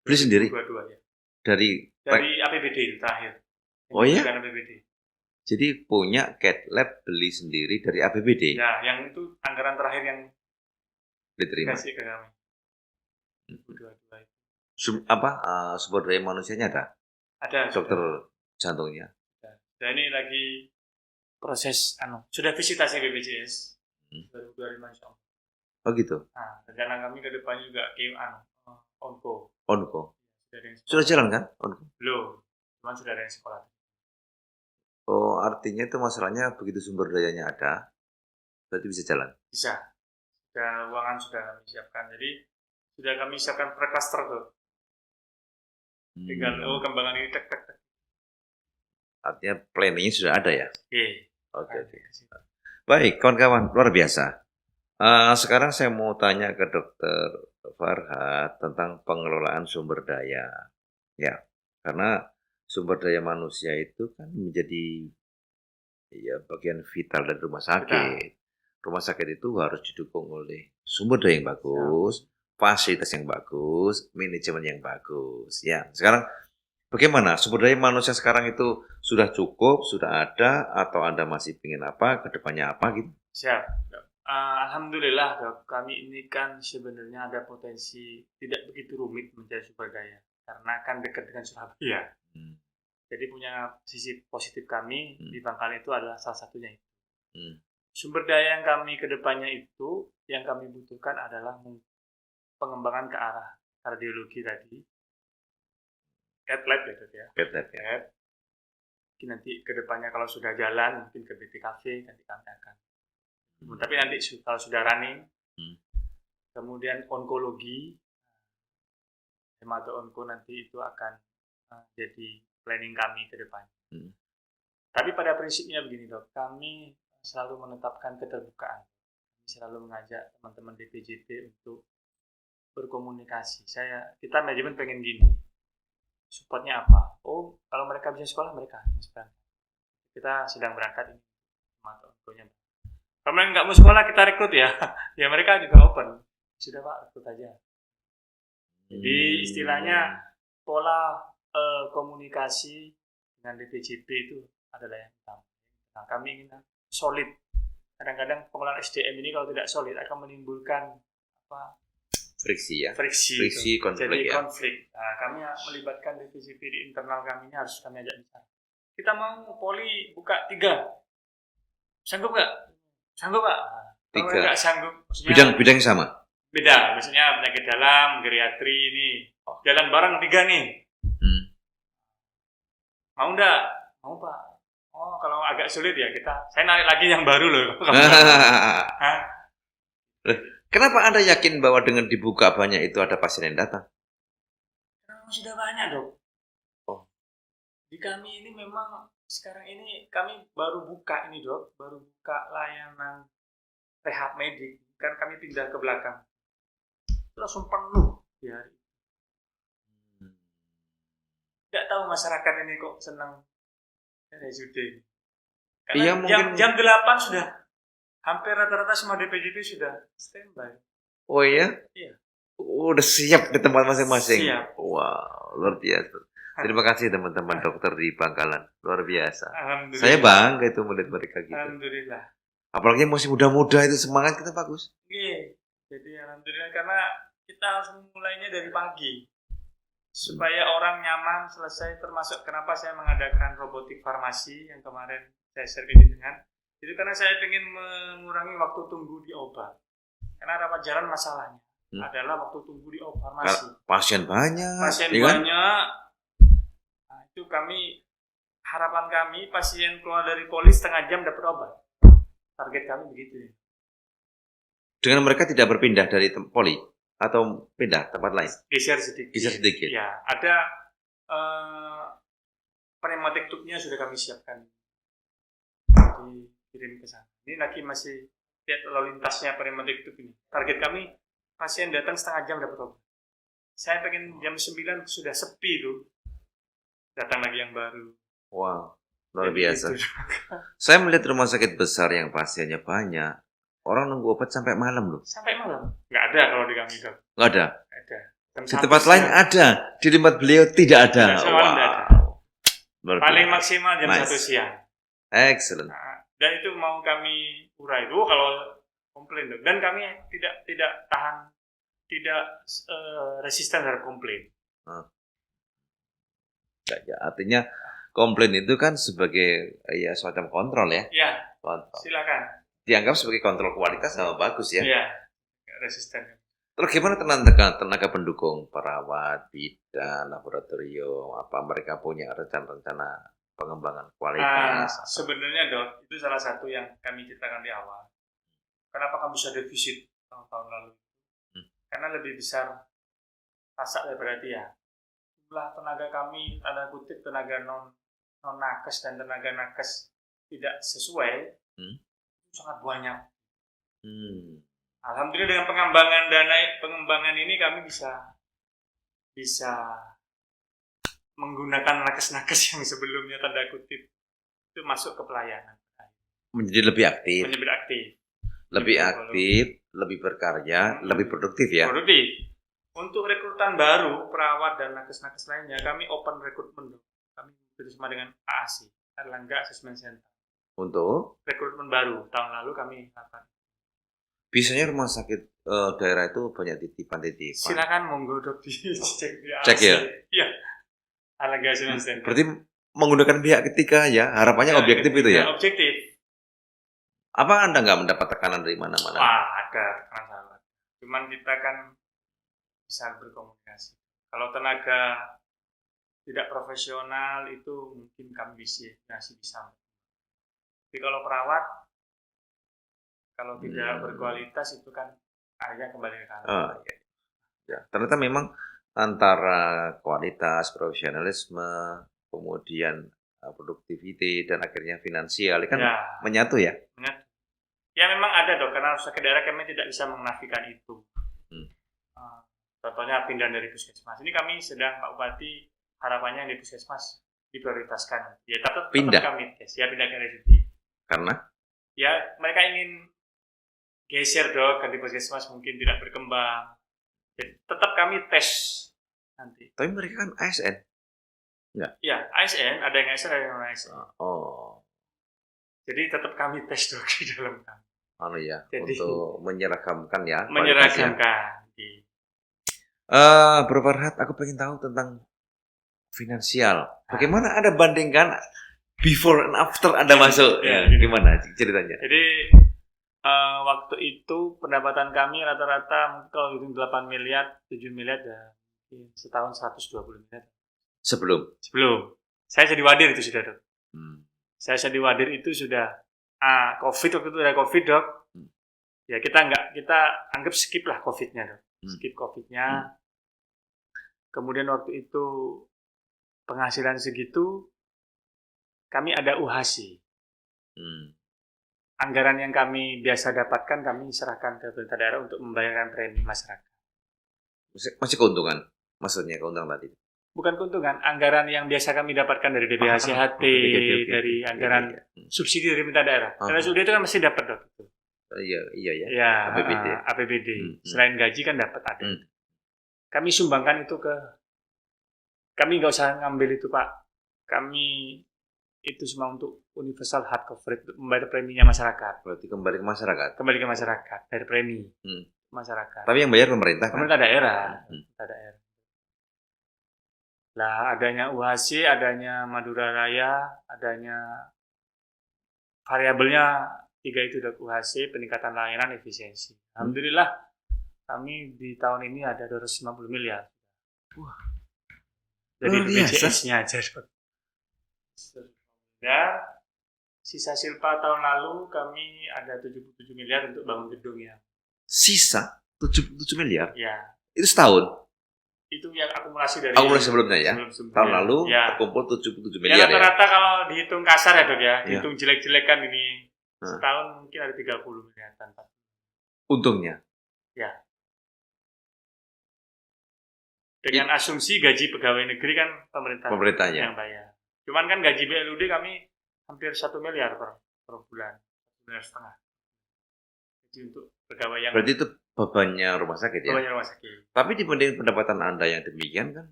S2: Beli
S1: sendiri?
S2: Dua-dua ya.
S1: Dari
S2: APBD itu terakhir.
S1: Oh ya?
S2: Bukan APBD.
S1: Jadi punya cat lab beli sendiri dari APBD?
S2: Ya, yang itu anggaran terakhir yang
S1: diterima.
S2: kasih ke kami. Dua-dua itu.
S1: Sumber daya manusianya ada?
S2: Ada.
S1: Dokter jantungnya?
S2: Dan ini lagi proses sudah visitasi BPJS 2025 insya Allah.
S1: Oh gitu?
S2: Nah, rencana kami ke depan juga ke onko.
S1: Sudah jalan kan onko?
S2: Belum, cuma sudah ada yang sekolah.
S1: Oh, artinya itu masalahnya begitu sumber dayanya ada, berarti bisa jalan?
S2: Bisa. Sudah ruangan sudah kami siapkan. Jadi sudah kami siapkan per cluster tuh. Tinggal kembangan ini tek.
S1: Artinya planningnya sudah ada ya?
S2: Oke.
S1: Baik, kawan-kawan, luar biasa. Sekarang saya mau tanya ke Dokter Farhad tentang pengelolaan sumber daya. Ya, karena sumber daya manusia itu kan menjadi bagian vital dari rumah sakit. Rumah sakit itu harus didukung oleh sumber daya yang bagus, fasilitas yang bagus, manajemen yang bagus. Ya, sekarang bagaimana sumber daya manusia sekarang itu sudah cukup, sudah ada, atau Anda masih ingin apa, kedepannya apa gitu?
S2: Siap. Alhamdulillah Dok, kami ini kan sebenarnya ada potensi tidak begitu rumit mencari sumber daya karena kan dekat dengan Surabaya. Jadi punya sisi positif kami di Bangkalan itu adalah salah satunya itu. Sumber daya yang kami kedepannya itu yang kami butuhkan adalah pengembangan ke arah kardiologi tadi. Cat lab ya Dok ya.
S1: Cat lab ya.
S2: Mungkin nanti kedepannya kalau sudah jalan mungkin ke BPKV nanti kami akan. Tapi nanti kalau sudah running, kemudian onkologi, hemato-onko nanti itu akan jadi planning kami ke depan. Tapi pada prinsipnya begini Dok, kami selalu menetapkan keterbukaan. Kami selalu mengajak teman-teman DPJP untuk berkomunikasi. Kita manajemen pengen gini, supportnya apa? Oh, kalau mereka bisa sekolah, mereka kita sedang berangkat ini, hemato-onkonya. Kalau mereka nggak mau sekolah, kita rekrut ya. Ya mereka juga open. Sudah Pak, rekrut aja. Jadi istilahnya pola komunikasi dengan DPJP itu adalah yang utama. Nah, kami ingin solid. Kadang-kadang pengelolaan SDM ini kalau tidak solid akan menimbulkan
S1: friksi ya.
S2: Friksi
S1: konflik
S2: jadi
S1: ya.
S2: Konflik. Nah, kami melibatkan DPJP di internal kami ini harus kami ajak bicara. Kita mau poli buka 3. Sanggup nggak? Sanggup Pak. Kalau nggak sanggup,
S1: bidang sama.
S2: Beda, misalnya penyakit dalam, geriatri ini, jalan bareng 3 nih. Mau nggak? Mau Pak. Oh kalau agak sulit ya saya narik lagi yang baru loh.
S1: Kenapa Anda yakin bahwa dengan dibuka banyak itu ada pasien yang datang?
S2: Karena sudah banyak Dok. Di kami ini memang sekarang ini kami baru buka ini Dok, baru buka layanan rehab medik. Kan kami pindah ke belakang. Langsung penuh di hari. Tidak tahu masyarakat ini kok senang RSUD. Karena
S1: mungkin
S2: jam 8 sudah hampir rata-rata semua DPJP sudah standby.
S1: Oh iya?
S2: Iya.
S1: Udah siap di tempat masing-masing.
S2: Siap.
S1: Wow, luar biasa. Terima kasih teman-teman dokter di Bangkalan, luar biasa.
S2: Alhamdulillah.
S1: Saya bangga itu melihat mereka gitu.
S2: Alhamdulillah.
S1: Apalagi masih muda-muda itu semangat kita bagus.
S2: Oke. Jadi alhamdulillah karena kita harus mulainya dari pagi supaya orang nyaman selesai. Termasuk kenapa saya mengadakan robotik farmasi yang kemarin saya share ini dengan itu karena saya ingin mengurangi waktu tunggu di obat. Karena rawat jalan masalahnya adalah waktu tunggu di farmasi.
S1: Pasien banyak.
S2: Pasien
S1: ya kan?
S2: banyak. Nah, itu harapan kami pasien keluar dari poli setengah jam dapat obat. Target kami begitu.
S1: Dengan mereka tidak berpindah dari poli atau pindah tempat lain?
S2: Geser sedikit. Ya, ada pneumatik tube-nya sudah kami siapkan. Dikirim ke sana. Ini lagi masih lihat lalu lintasnya pneumatik tube ini. Target kami pasien datang setengah jam dapat obat. Saya pengen jam 9 sudah sepi tuh. Datang lagi yang baru.
S1: Wow, luar biasa. Saya melihat rumah sakit besar yang pasiennya banyak. Orang nunggu obat sampai malam loh.
S2: Sampai malam? Nggak ada kalau di kami, Dok.
S1: Nggak ada?
S2: Ada.
S1: Di tempat lain ada. Di tempat beliau tidak ada.
S2: Wow. Paling maksimal jam 1 siang.
S1: Excellent.
S2: Nah, dan itu mau kami urai dulu kalau komplain, Dok. Dan kami tidak tahan, tidak resisten terhadap komplain.
S1: Ya, artinya komplain itu kan sebagai ya semacam kontrol ya.
S2: Iya.
S1: Kontrol.
S2: Silakan.
S1: Dianggap sebagai kontrol kualitas sama bagus ya.
S2: Iya. Resisten.
S1: Terus gimana tenaga pendukung, perawat, bidan, laboratorium, apa mereka punya rencana-rencana pengembangan kualitas?
S2: Sebenarnya, Dok, itu salah satu yang kami ceritakan di awal. Kenapa kami bisa defisit tahun lalu? Karena lebih besar pasak daripada dia. Jumlah tenaga kami, tanda kutip tenaga non nakes dan tenaga nakes tidak sesuai, sangat banyak. Alhamdulillah dengan pengembangan ini kami bisa menggunakan nakes-nakes yang sebelumnya tanda kutip itu masuk ke pelayanan.
S1: Menjadi lebih aktif. Lebih aktif, lebih berkarya, lebih produktif ya.
S2: Produktif. Untuk rekrutan baru perawat dan nakes-nakes lainnya kami open recruitment. Kami bersama dengan AAC, Erlangga Assessment Center.
S1: Untuk
S2: rekrutmen baru tahun lalu kami lakukan.
S1: Biasanya rumah sakit daerah itu banyak titipan.
S2: Silakan monggo, Dok, dicek di AAC.
S1: Cek ya.
S2: Iya. Erlangga Assessment Center.
S1: Berarti menggunakan pihak ketiga ya, harapannya objektif itu ya.
S2: Objektif.
S1: Apa Anda nggak mendapat tekanan dari mana-mana?
S2: Ada tekanan sangat. Cuman kita kan bisa berkomunikasi. Kalau tenaga tidak profesional itu mungkin kami masih bisa. Tapi kalau perawat, kalau tidak berkualitas itu kan akhirnya kembali ke kantor.
S1: Ya. Ternyata memang antara kualitas, profesionalisme, kemudian produktiviti dan akhirnya finansial kan menyatu ya.
S2: Menyatu. Ya memang ada, Dok, karena rumah sakit daerah kami tidak bisa menafikan itu. Contohnya pindah dari puskesmas. Ini kami sedang Pak Bupati harapannya di puskesmas diprioritaskan. Ya tetap kami tes. Ya pindah ke RSUD.
S1: Karena?
S2: Ya mereka ingin geser, Dok, di puskesmas mungkin tidak berkembang. Jadi tetap kami tes nanti.
S1: Tapi mereka kan ASN. Enggak?
S2: Ya, ASN, ada yang ASN, ada yang non ASN. Jadi tetap kami tes, Dok, di dalam kami.
S1: Jadi, untuk menyeragamkan ya.
S2: Menyeragamkan.
S1: Bro Farhad, aku pengen tahu tentang finansial. Bagaimana Anda bandingkan before and after Anda masuk? Gimana ceritanya?
S2: Jadi waktu itu pendapatan kami rata-rata kalau hitung 8 miliar, 7 miliar ya setahun 120 miliar.
S1: Sebelum?
S2: Saya jadi wadir itu sudah, Dok. Saya jadi wadir itu sudah COVID, waktu itu ada COVID, Dok. Ya kita anggap skip lah COVID-nya, Dok. Skip COVID-nya. Kemudian waktu itu penghasilan segitu kami ada UHC. Anggaran yang kami biasa dapatkan kami serahkan ke pemerintah daerah untuk membayarkan premi masyarakat.
S1: Masih keuntungan? Maksudnya keuntungan tadi? Bukan
S2: keuntungan, anggaran yang biasa kami dapatkan dari BPHCHT, dari anggaran subsidi dari pemerintah daerah. Karena sudah itu kan masih dapat, Dok.
S1: Iya ya.
S2: Ya, APBD. Selain gaji kan dapat ada. Kami sumbangkan itu kami nggak usah ngambil itu, Pak. Kami itu semua untuk universal hard coverage, untuk membayar preminya masyarakat.
S1: Berarti kembali ke masyarakat?
S2: Kembali ke masyarakat, dari premi masyarakat.
S1: Tapi yang bayar pemerintah kan?
S2: Pemerintah daerah. Lah adanya UHC, adanya Madura Raya, adanya variabelnya 3 itu Dok, UHC, peningkatan layanan, efisiensi. Alhamdulillah kami di tahun ini ada 250 miliar.
S1: Wah,
S2: Jadi
S1: luar biasa.
S2: BPJS-nya aja Dok. Dan sisa silpa tahun lalu kami ada 77 miliar untuk bangun gedung ya.
S1: Sisa 77 miliar.
S2: Ya,
S1: Itu setahun.
S2: itu yang akumulasi dari
S1: Akumulasi sebelumnya ya.
S2: sebelum-sebelumnya.
S1: Tahun lalu
S2: Ya.
S1: terkumpul 77
S2: Ya
S1: miliar ya.
S2: rata-rata kalau dihitung kasar ya Dok ya,
S1: Ya.
S2: dihitung jelek-jelek kan ini
S1: Hah.
S2: setahun mungkin ada 30 miliar tanpa.
S1: Untungnya.
S2: Dengan asumsi gaji pegawai negeri kan
S1: Pemerintahnya.
S2: yang bayar. Cuman kan gaji BLUD kami hampir 1 miliar per bulan, 1,5 miliar. Jadi untuk pegawai yang
S1: Berarti itu bebannya rumah sakit ya.
S2: pegawai rumah sakit
S1: Tapi dibanding pendapatan Anda yang demikian kan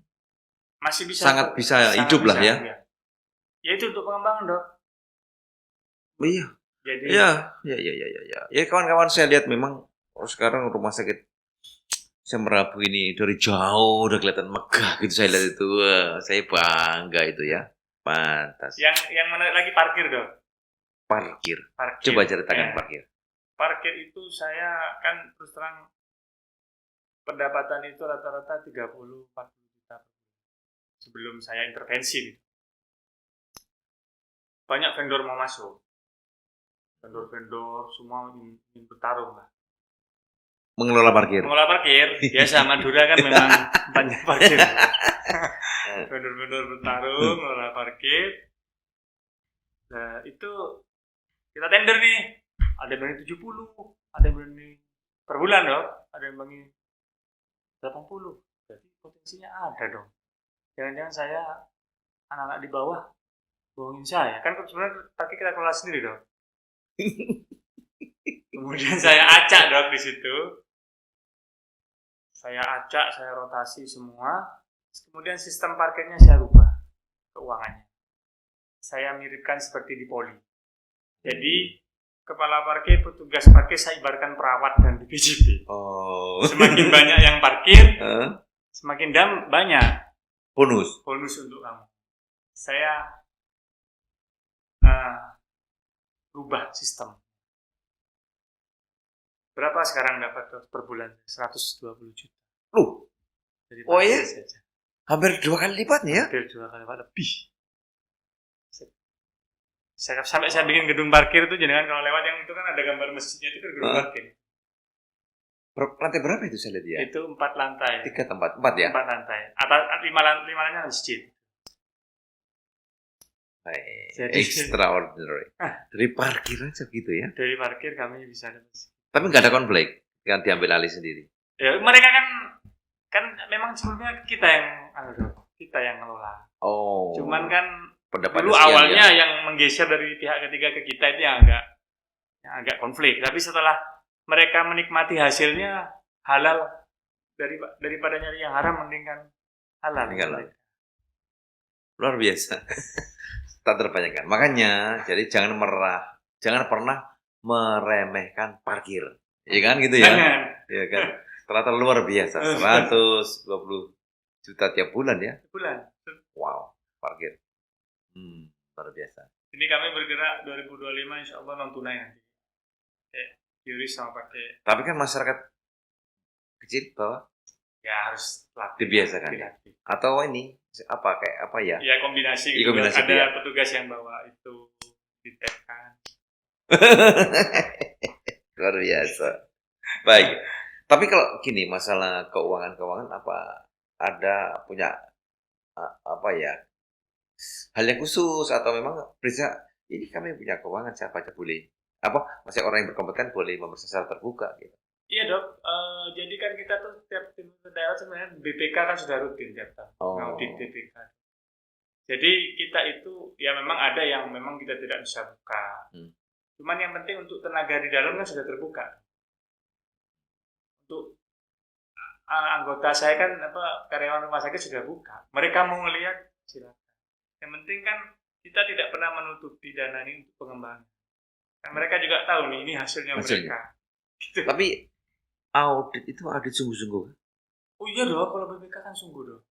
S2: masih bisa
S1: sangat bisa hidup lah ya.
S2: Ya itu untuk pengembangan Dok.
S1: Iya.
S2: Jadi
S1: Iya. Ya kawan-kawan saya lihat memang sekarang rumah sakit saya Merabu ini dari jauh udah kelihatan megah gitu saya lihat itu. Wah, saya bangga itu ya. Pantas.
S2: yang menarik lagi parkir Dok.
S1: Parkir.
S2: Parkir.
S1: Coba ceritakan
S2: Ya.
S1: parkir.
S2: Parkir itu saya kan terus terang pendapatan itu rata-rata 30-40 juta sebelum saya intervensi. Banyak vendor mau masuk. Vendor-vendor semua ingin bertarung lah.
S1: Mengelola parkir.
S2: Mengelola parkir, biasa Madura kan memang banyak parkir. Vendor-vendor bertarung, mengelola parkir. Nah, itu kita tender nih. Ada yang berani 70, ada yang berani per bulan dong, ada yang berani 80. Jadi potensinya ada dong. Jangan-jangan saya anak-anak di bawah bohongin saya. Kan sebenarnya parkir kita kelola sendiri dong. Kemudian saya acak dong di situ. Saya acak, saya rotasi semua. Kemudian sistem parkirnya saya rubah keuangannya. Saya miripkan seperti di poli. Jadi kepala parkir, petugas parkir saya ibaratkan perawat dan BPJP.
S1: Oh.
S2: Semakin banyak yang parkir,
S1: Hah?
S2: semakin banyak
S1: Bonus.
S2: untuk kamu. Saya rubah sistem. Berapa sekarang dapat per bulan? 120 juta.
S1: Loh,
S2: Dari
S1: oh
S2: parkir
S1: iya?
S2: saja.
S1: hampir 2 kali lipatnya ya?
S2: Hampir 2 kali lipat lebih. Sampai saya bikin gedung parkir itu, jangan kalau lewat yang itu kan ada gambar masjidnya itu kan gedung parkir.
S1: Lantai berapa itu saya lihat ya?
S2: Itu 4 lantai.
S1: 3 tempat, 4 ya?
S2: 4 lantai. Atas 5 lantainya masjid. Jadi-
S1: Extraordinary. Dari parkir aja gitu ya?
S2: Dari parkir kami bisa dapat.
S1: Tapi nggak ada konflik, kan diambil alih sendiri.
S2: Ya, mereka kan memang sebelumnya kita yang ngelola.
S1: Oh.
S2: Cuman kan
S1: pendapatnya
S2: dulu
S1: sekian
S2: awalnya
S1: ya?
S2: yang menggeser dari pihak ketiga ke kita itu yang agak konflik. Tapi setelah mereka menikmati hasilnya halal, daripada nyari yang haram mendingan halal.
S1: Mending halal. Luar biasa. Tak terbayangkan. Makanya, jadi jangan pernah meremehkan parkir. Iya kan gitu ya?
S2: Jangan.
S1: Iya kan? Ternyata luar biasa. 120 juta tiap bulan ya?
S2: Bulan.
S1: Wow, parkir. Luar biasa.
S2: Ini kami bergerak 2025 insya Allah non tunai nanti. Yuris sama pakai.
S1: Tapi kan masyarakat kecil bawah
S2: Ya harus latih.
S1: dibiasakan ya?
S2: Dilatih.
S1: Atau ini kayak apa ya?
S2: Ya kombinasi.
S1: Iya, kombinasi,
S2: ada
S1: ya.
S2: petugas yang bawa itu ditekan.
S1: Luar biasa. Baik. Tapi kalau gini, masalah keuangan apa ada punya apa ya? Hal yang khusus atau memang bisa ini kami punya keuangan siapa aja boleh. Masih orang yang berkompeten boleh memeriksa secara terbuka gitu.
S2: Iya dok, jadi kan kita tuh tiap tim daerah sebenarnya BPK kan sudah rutin tiap tahun audit BPK. Jadi kita itu ya memang ada yang memang kita tidak bisa buka. Cuman yang penting untuk tenaga di dalam kan sudah terbuka. Untuk anggota saya kan karyawan rumah sakit sudah buka. Mereka mau ngelihat silakan. Yang penting kan kita tidak pernah menutupi dana ini untuk pengembangan. Kan mereka juga tahu nih ini hasilnya. Mereka. Gitu.
S1: Tapi audit itu audit sungguh-sungguh.
S2: Oh iya dong, kalau BPK kan sungguh dong.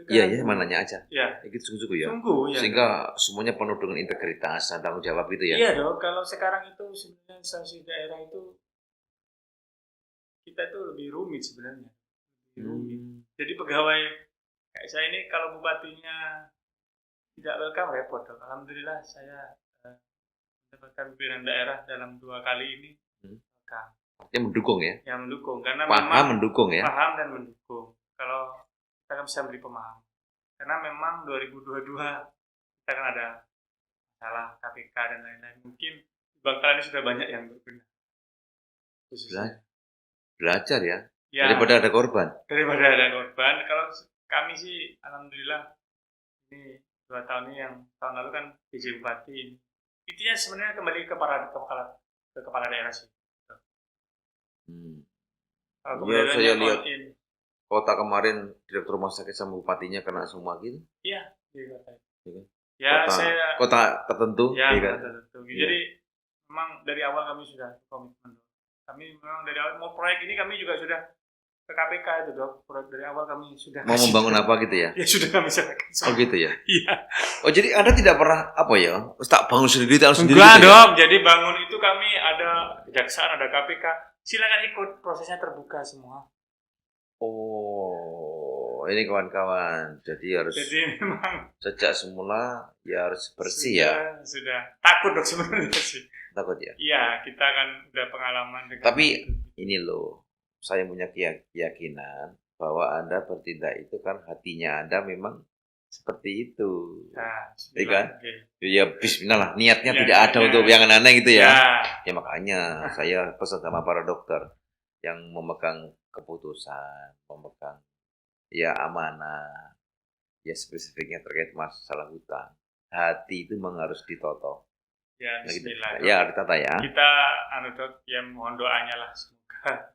S1: Iya, ya, emang nanya aja.
S2: Ya.
S1: Itu sungguh-sungguh ya.
S2: Sungguh ya.
S1: Sehingga semuanya penuh dengan integritas dan tanggung jawab gitu ya.
S2: Iya dong, kalau sekarang itu sebenarnya instansi daerah itu kita itu lebih rumit sebenarnya. Lebih rumit. Jadi pegawai kayak saya ini kalau bupatinya tidak welcome repot dong. Alhamdulillah saya mendapatkan pimpinan daerah dalam 2 kali ini.
S1: Artinya mendukung ya.
S2: Yang mendukung karena
S1: paham
S2: memang
S1: mendukung ya.
S2: Paham dan mendukung. Kalau kita kan bisa beri pemahaman. Karena memang 2022 kita kan ada masalah KPK dan lain-lain. Mungkin Bangkalan ini sudah banyak yang berbenah.
S1: Belajar ya. Daripada ada korban.
S2: Daripada ada korban. Kalau kami sih alhamdulillah ini 2 tahun ini, yang tahun lalu kan PJ Bupati. Intinya sebenarnya kembali ke kepala daerah sih.
S1: Ya, saya lihat kota kemarin direktur rumah sakit sama bupatinya kena semua gitu.
S2: Iya, di kota. Ya,
S1: kota tertentu.
S2: Ya, kota tertentu. Jadi memang dari awal kami sudah komitmen. Kami memang dari awal mau proyek ini kami juga sudah ke KPK itu dok. Proyek dari awal kami sudah.
S1: Mau membangun apa gitu ya?
S2: Ya sudah kami serahkan.
S1: Oh gitu ya?
S2: Iya.
S1: Oh jadi Anda tidak pernah apa ya? Tak bangun sendiri, tak sendiri.
S2: Enggak gitu dong. Ya? Jadi bangun itu kami ada kejaksaan, ada KPK. Silakan ikut, prosesnya terbuka semua.
S1: Oh, ini kawan-kawan. Jadi
S2: memang
S1: sejak semula ya harus bersih ya.
S2: Sudah takut dok sebenarnya sih.
S1: Takut ya?
S2: Iya, kita kan udah pengalaman.
S1: Tapi ini loh, saya punya keyakinan bahwa Anda bertindak itu kan hatinya Anda memang seperti itu. Nah, iya kan? Ya bismillah lah, niatnya tidak ada untuk yang aneh gitu ya. Ya makanya saya pesan sama para dokter yang memegang keputusan, memegang ya amanah, ya spesifiknya terkait masalah hutang. Hati itu memang harus ditoto.
S2: Ya bismillah.
S1: Ya ditata ya.
S2: Kita dok, ya mohon doanya lah semoga.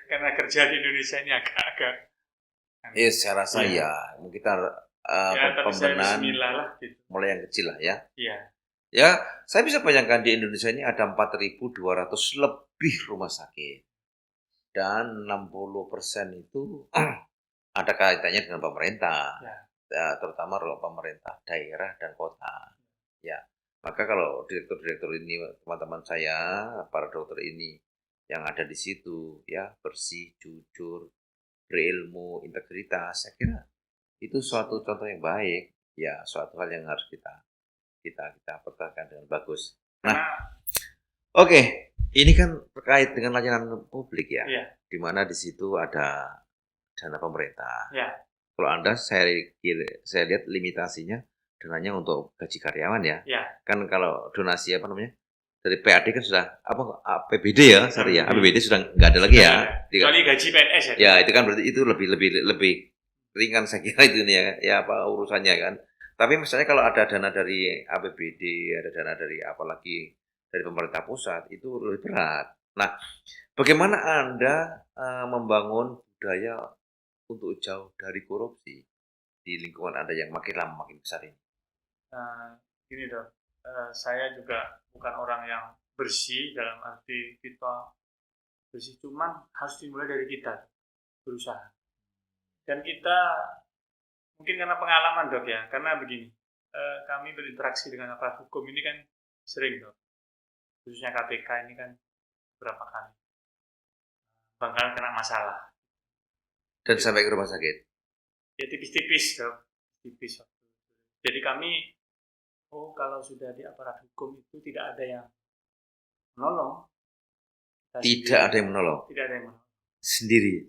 S2: Karena kerja di Indonesia ini agak-agak.
S1: Ya saya rasa ya kita pembenahan
S2: gitu.
S1: Mulai yang kecil lah ya.
S2: Iya.
S1: Ya, saya bisa bayangkan di Indonesia ini ada 4.200 lebih rumah sakit. Dan 60% itu ada kaitannya dengan pemerintah. Ya, terutama kalau pemerintah daerah dan kota. Ya. Maka kalau direktur-direktur ini, teman-teman saya, para dokter ini yang ada di situ ya bersih, jujur, berilmu, integritas, saya kira itu suatu contoh yang baik, ya suatu hal yang harus kita pertahankan dengan bagus. Nah, oke, ini kan terkait dengan layanan publik ya, di mana di situ ada dana pemerintah. Kalau Anda saya lihat limitasinya dananya untuk gaji karyawan ya. Kan kalau donasi apa namanya dari PAD kan sudah APBD ya, sorry ya, APBD sudah nggak ada lagi ya.
S2: Kecuali gaji PNS ya.
S1: Ya itu kan berarti itu lebih ringan saya kira itu ya apa urusannya kan. Tapi misalnya kalau ada dana dari APBD, ada dana dari apalagi dari pemerintah pusat itu lebih berat. Nah, bagaimana Anda membangun budaya untuk jauh dari korupsi di lingkungan Anda yang makin lama makin besar ini?
S2: Gini dok, saya juga bukan orang yang bersih dalam arti kita bersih, cuman harus dimulai dari kita berusaha. Dan kita mungkin karena pengalaman dok ya, karena begini, kami berinteraksi dengan aparat hukum ini kan sering dok, khususnya KPK ini kan berapa kali Bangkalan kena masalah.
S1: Dan sampai ke rumah sakit?
S2: Ya tipis-tipis dok, tipis. Jadi kami, kalau sudah di aparat hukum itu tidak ada yang menolong.
S1: Tidak ada yang menolong?
S2: Tidak ada yang menolong.
S1: Sendiri?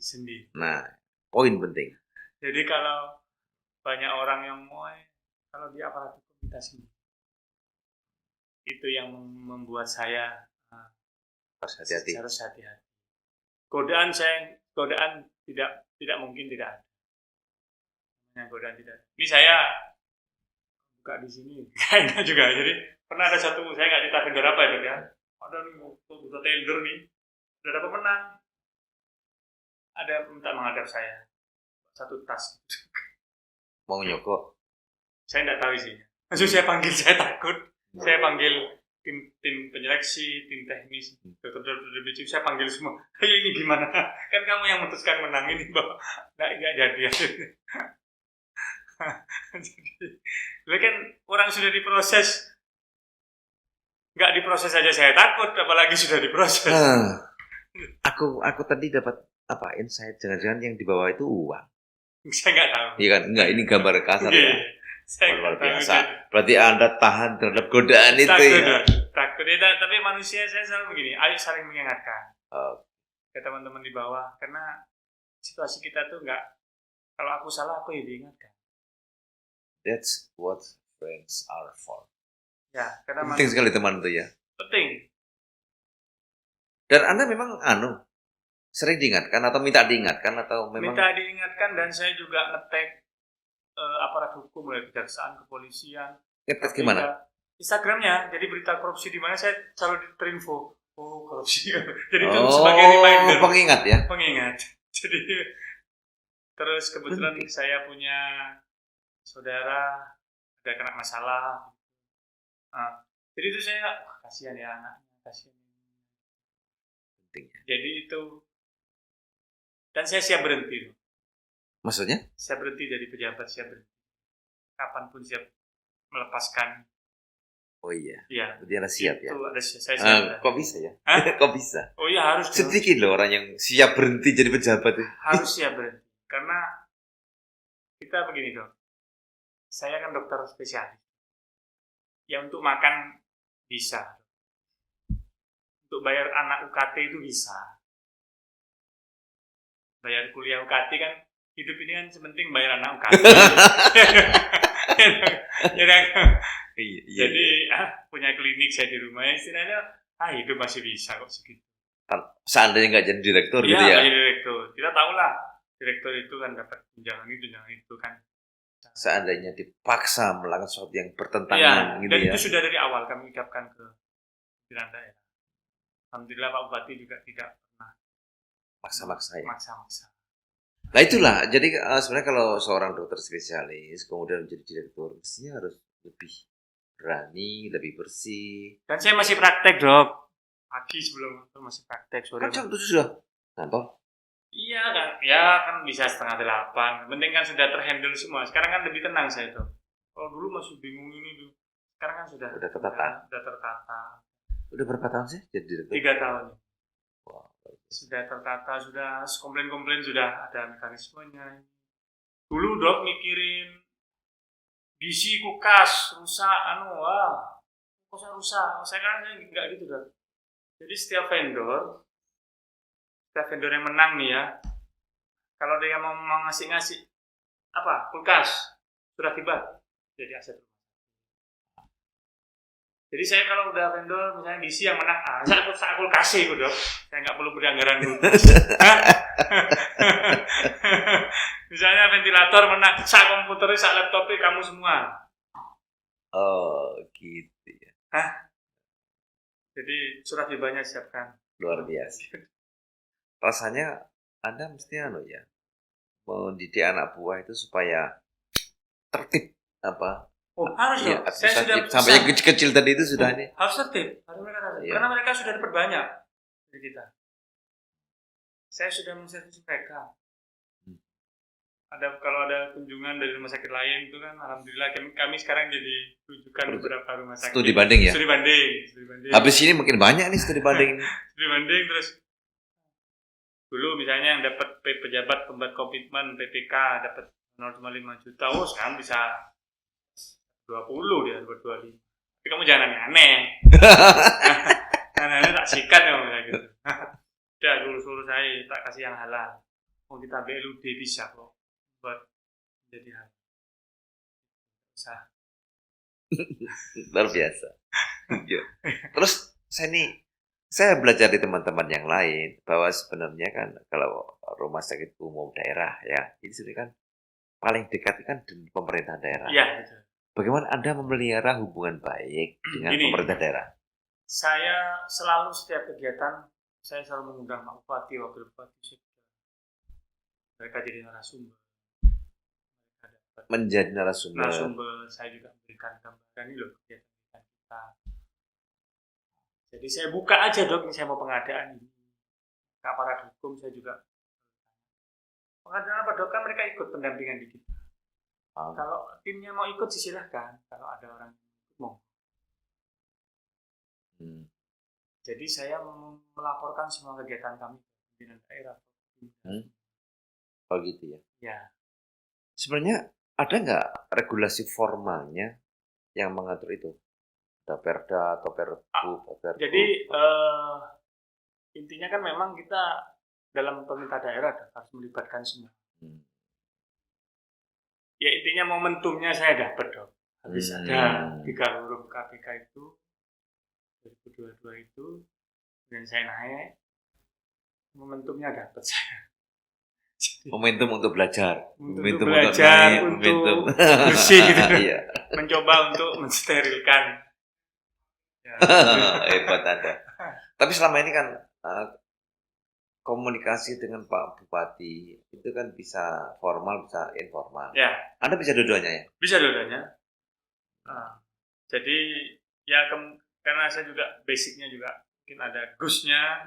S1: Nah, poin penting.
S2: Jadi kalau banyak orang yang mau, kalau di aparat hukum kita sendiri. Itu yang membuat saya
S1: harus hati-hati.
S2: Godaan tidak mungkin tidak ada. Godaan tidak. Ini saya buka di sini kayaknya juga. Jadi pernah ada satu, saya nggak cerita vendor apa ya, ada nih buka tender nih, udah dapat menang, ada minta menghadap saya satu tas.
S1: Mau nyokok?
S2: Saya nggak tahu isinya. Langsung saya panggil, saya takut. Saya panggil tim penyeleksi, tim teknis, dokter-dokter BC, saya panggil semua. Ini gimana? Kan kamu yang memutuskan menang ini, Mbak. Nggak jadi. Jadi, kan orang sudah diproses, nggak diproses aja saya takut, apalagi sudah diproses.
S1: Aku tadi dapat apa insight, jangan-jangan yang di bawah itu uang.
S2: Saya nggak tahu.
S1: Iya kan? Enggak, ini gambar kasar
S2: Iya,
S1: ya.
S2: saya
S1: Luar
S2: nggak tahu.
S1: biasa. Berarti Anda tahan terhadap godaan itu
S2: Takut,
S1: ya.
S2: takut. Tapi manusia saya selalu begini, ayo saling mengingatkan ke teman-teman di bawah, karena situasi kita tuh nggak, kalau aku salah aku ya diingatkan.
S1: That's what friends are for.
S2: Ya, karena
S1: Penting sekali teman itu ya.
S2: penting.
S1: Dan Anda memang sering diingatkan atau minta diingatkan atau memang
S2: Minta diingatkan, dan saya juga ngetek aparat hukum, mulai kejaksaan, kepolisian.
S1: ngetes gimana?
S2: Instagramnya, jadi berita korupsi di mana saya selalu terinfo. Oh, korupsi. Jadi itu sebagai reminder.
S1: Pengingat ya.
S2: Pengingat. Jadi terus kebetulan saya punya saudara ada kena masalah. Jadi itu saya kasihan ya anaknya, kasihan.
S1: Pentingnya.
S2: Jadi itu, dan saya siap berhenti.
S1: Maksudnya?
S2: Saya berhenti jadi pejabat, siap berhenti. Kapanpun siap melepaskan.
S1: Oh iya.
S2: Iya.
S1: Berarti Anda siap ya.
S2: Itu ada saya siap.
S1: Kok bisa ya?
S2: Hah?
S1: Kok bisa?
S2: Oh iya, harus.
S1: Sedikit loh orang yang siap berhenti jadi pejabat.
S2: Harus siap berhenti. Karena kita begini dok. Saya kan dokter spesialis. Ya untuk makan bisa. Untuk bayar anak UKT itu bisa. Bayar kuliah UKT kan, hidup ini kan sepenting bayar anak UKT.
S1: Iya.
S2: Jadi punya klinik saya di rumah, istilahnya hidup masih bisa kok segitu.
S1: Seandainya nggak jadi direktur gitu ya.
S2: Iya, jadi direktur. Kita tahu lah, direktur itu kan dapat tunjangan itu kan.
S1: Seandainya dipaksa melakukan sesuatu yang bertentangan gitu
S2: dan
S1: ya.
S2: itu sudah dari awal kami ucapkan ke pimpinan daerah. Alhamdulillah Pak Bupati juga tidak pernah
S1: Maksa-maksa ya.
S2: maksa-maksa.
S1: Nah itulah, jadi sebenarnya kalau seorang dokter spesialis kemudian menjadi direktur, mestinya harus lebih berani, lebih bersih.
S2: Dan saya masih praktek dok. Pagi sebelum itu masih praktek, sore.
S1: Kan jam 7 sudah kantor.
S2: Iya kan, ya kan bisa 7:30. Penting kan sudah terhandle semua. Sekarang kan lebih tenang saya tuh. Kalau dulu masih bingung ini tuh. Sekarang kan sudah
S1: tertata.
S2: Sudah tertata.
S1: Udah berapa tahun sih jadi direktur?
S2: 3 tahun.
S1: Wow.
S2: Sudah tertata, sudah komplain-komplain sudah ada mekanismenya. Dulu dok mikirin gizi kulkas rusak, kulkas rusak. Sekarang saya nggak gitu dok. Jadi setiap vendor yang menang nih ya, kalau dia mau ngasih kulkas sudah tiba jadi aset. Jadi saya kalau udah vendor misalnya gizi yang menang, saya kulkas sih udah, saya nggak perlu beri anggaran dulu. Misalnya ventilator menang, saya komputernya, saya laptopnya kamu semua.
S1: Oh gitu ya.
S2: Jadi surat hibahnya siapkan.
S1: Luar biasa. Rasanya Anda mesti ya mendidik anak buah itu supaya tertib
S2: harus
S1: ya,
S2: dong. Saya sudah
S1: sampai yang kecil-kecil tadi itu sudah ini.
S2: Harus tertib. Karena mereka sudah diperbanyak dari kita. Saya sudah menservis mereka. Kalau ada kunjungan dari rumah sakit lain itu kan alhamdulillah kami sekarang jadi rujukan beberapa rumah sakit.
S1: Studi banding ya.
S2: Studi banding.
S1: Habis ini makin banyak nih studi banding.
S2: Studi banding terus. Dulu misalnya yang dapat pejabat pembuat komitmen PPK dapat 0,5 juta, sekarang bisa 20 dia, 25. Tapi kamu jangan aneh. Aneh tak sikat ya kayak gitu. Udah suruh saya tak kasih yang halal. Mau kita BLUD bisa kok buat jadi halal. Bisa.
S1: Luar biasa. Terus saya belajar di teman-teman yang lain bahwa sebenarnya kan kalau rumah sakit umum daerah ya ini sebenarnya kan paling dekat kan dengan pemerintah daerah.
S2: Iya betul.
S1: Bagaimana Anda memelihara hubungan baik dengan pemerintah daerah?
S2: Saya selalu setiap kegiatan saya selalu mengundang Pak Bupati, Wakil Bupati. Mereka jadi narasumber.
S1: Menjadi narasumber.
S2: Saya juga memberikan gambaran ini loh kegiatan kita. Jadi saya buka aja dok, saya mau pengadaan ini. Ke aparat hukum saya juga. Pengadaan apa dok kan mereka ikut pendampingan di kita. Kalau timnya mau ikut silahkan. Kalau ada orang yang mau. Jadi saya melaporkan semua kegiatan kami ke pimpinan daerah.
S1: Oh gitu ya.
S2: Ya.
S1: Sebenarnya ada nggak regulasi formalnya yang mengatur itu? Ada perda atau perpu?
S2: Jadi intinya kan memang kita dalam pemerintah daerah harus melibatkan semua. Ya intinya momentumnya saya dapat dong. Habis ada 3 huruf KPK itu 2022 itu dan saya naik, momentumnya dapat saya.
S1: Momentum untuk belajar,
S2: untuk belajar, untuk bersih gitu.
S1: Iya.
S2: Mencoba untuk mensterilkan. Ya,
S1: hebat Anda. Tapi selama ini kan komunikasi dengan Pak Bupati itu kan bisa formal, bisa informal.
S2: Ya.
S1: Anda bisa dua-duanya ya?
S2: Bisa dua-duanya. Jadi ya karena saya juga basicnya juga mungkin ada gusnya,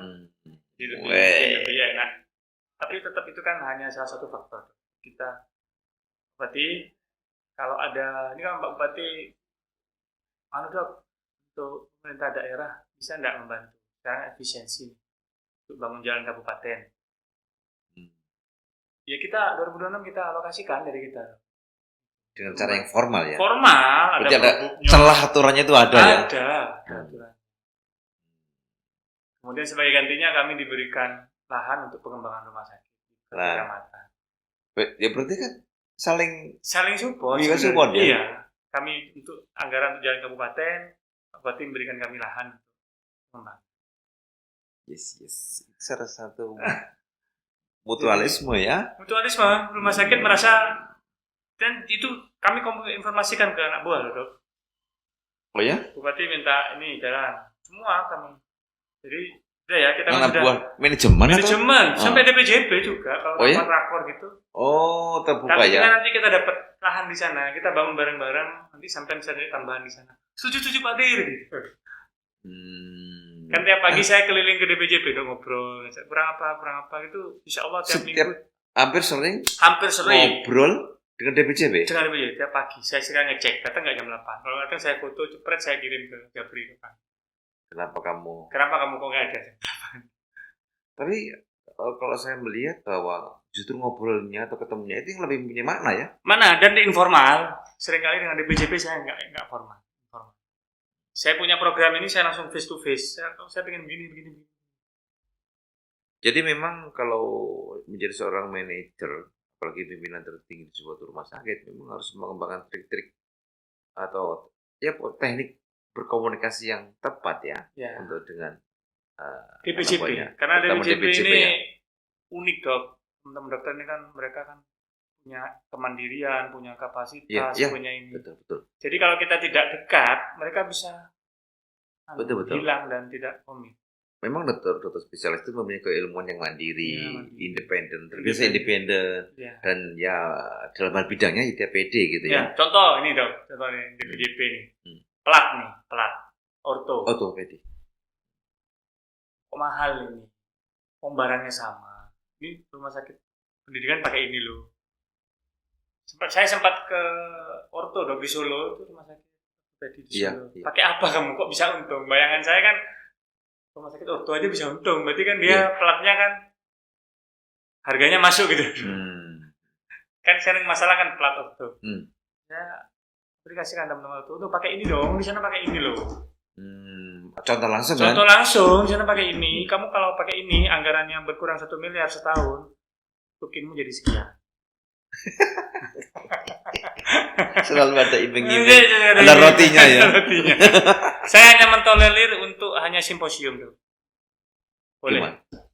S2: jadi lebih enak. Tapi tetap itu kan hanya salah satu faktor. Kita Bupati, kalau ada ini kan Pak Bupati, Dok, untuk pemerintah daerah bisa enggak membantu sekarang efisiensi untuk bangun jalan kabupaten. Ya kita 2026 kita alokasikan dari kita.
S1: Dengan cara yang formal ya?
S2: Formal, ada
S1: celah aturannya itu ada ya?
S2: Ada aturan. Kemudian sebagai gantinya kami diberikan lahan untuk pengembangan rumah sakit di kecamatan.
S1: Ya berarti kan saling
S2: support.
S1: Support ya?
S2: Iya. Kami untuk anggaran untuk jalan kabupaten, Bupati memberikan kami lahan untuk pengembangan.
S1: Yes. Salah satu mutualisme ya?
S2: Mutualisme. Rumah sakit merasa, dan itu kami informasikan ke anak buah, Dok.
S1: Oh ya?
S2: Bupati minta ini jalan. Semua kami. Jadi udah ya kita
S1: anak
S2: sudah
S1: buah manajemen
S2: sampai DPJP juga kalau dapat rakor gitu.
S1: Oh, terbuka
S2: tapi
S1: ya.
S2: Nanti kita dapat lahan di sana, kita bangun bareng-bareng, nanti sampai bisa dari tambahan di sana. Setuju Pak Dir. Kan tiap pagi saya keliling ke DPJP dong ngobrol, kurang apa gitu. Insya Allah tiap minggu.
S1: Hampir sering. Ngobrol dengan DPJP.
S2: Dengan DPJP tiap pagi. Saya sekarang ngecek, datang nggak jam 8. Kalau datang saya foto, cepret saya kirim ke Jabri.
S1: Kenapa kamu
S2: kok nggak ada?
S1: Tapi kalau saya melihat bahwa justru ngobrolnya atau ketemunya itu yang lebih punya makna ya.
S2: Mana dan di informal. Seringkali dengan DPJP saya nggak formal. Saya punya program ini saya langsung face to face. Saya pengen begini.
S1: Jadi memang kalau menjadi seorang manajer, apalagi pimpinan tertinggi di sebuah rumah sakit, memang harus mengembangkan trik-trik atau ya teknik berkomunikasi yang tepat ya. Untuk dengan
S2: DPJP. Karena DPJP ini unik, Dok. Teman-teman dokter ini kan mereka kan punya kemandirian, punya kapasitas, punya ini.
S1: Betul.
S2: Jadi kalau kita tidak dekat, mereka bisa
S1: betul.
S2: hilang dan tidak komit.
S1: Memang dokter spesialis itu mempunyai keilmuan yang mandiri, independen, terbiasa independen, dan ya dalam hal bidangnya dia pede gitu ya.
S2: Contoh ini, Dok, contohnya DPJP ini. Pelat, ortopedi. Kok mahal ini? Barangnya sama. Ini rumah sakit pendidikan pakai ini loh. Saya sempat ke orto Dok di Solo, itu rumah sakit ortopedi di Solo. Pakai apa kamu kok bisa untung? Bayangan saya kan rumah sakit orto aja bisa untung, berarti kan dia pelatnya kan harganya masuk gitu. Kan sering masalah kan pelat orto. Ya aplikasikan teman-teman orto, tuh pakai ini dong, di sana pakai ini loh.
S1: Contoh langsung
S2: di sana pakai ini. Kamu kalau pakai ini anggarannya berkurang 1 miliar setahun, tukinmu jadi sekian.
S1: Selalu ada iming-iming. Ada rotinya ya.
S2: Saya hanya mentolerir untuk hanya simposium tuh. Boleh. Gimana?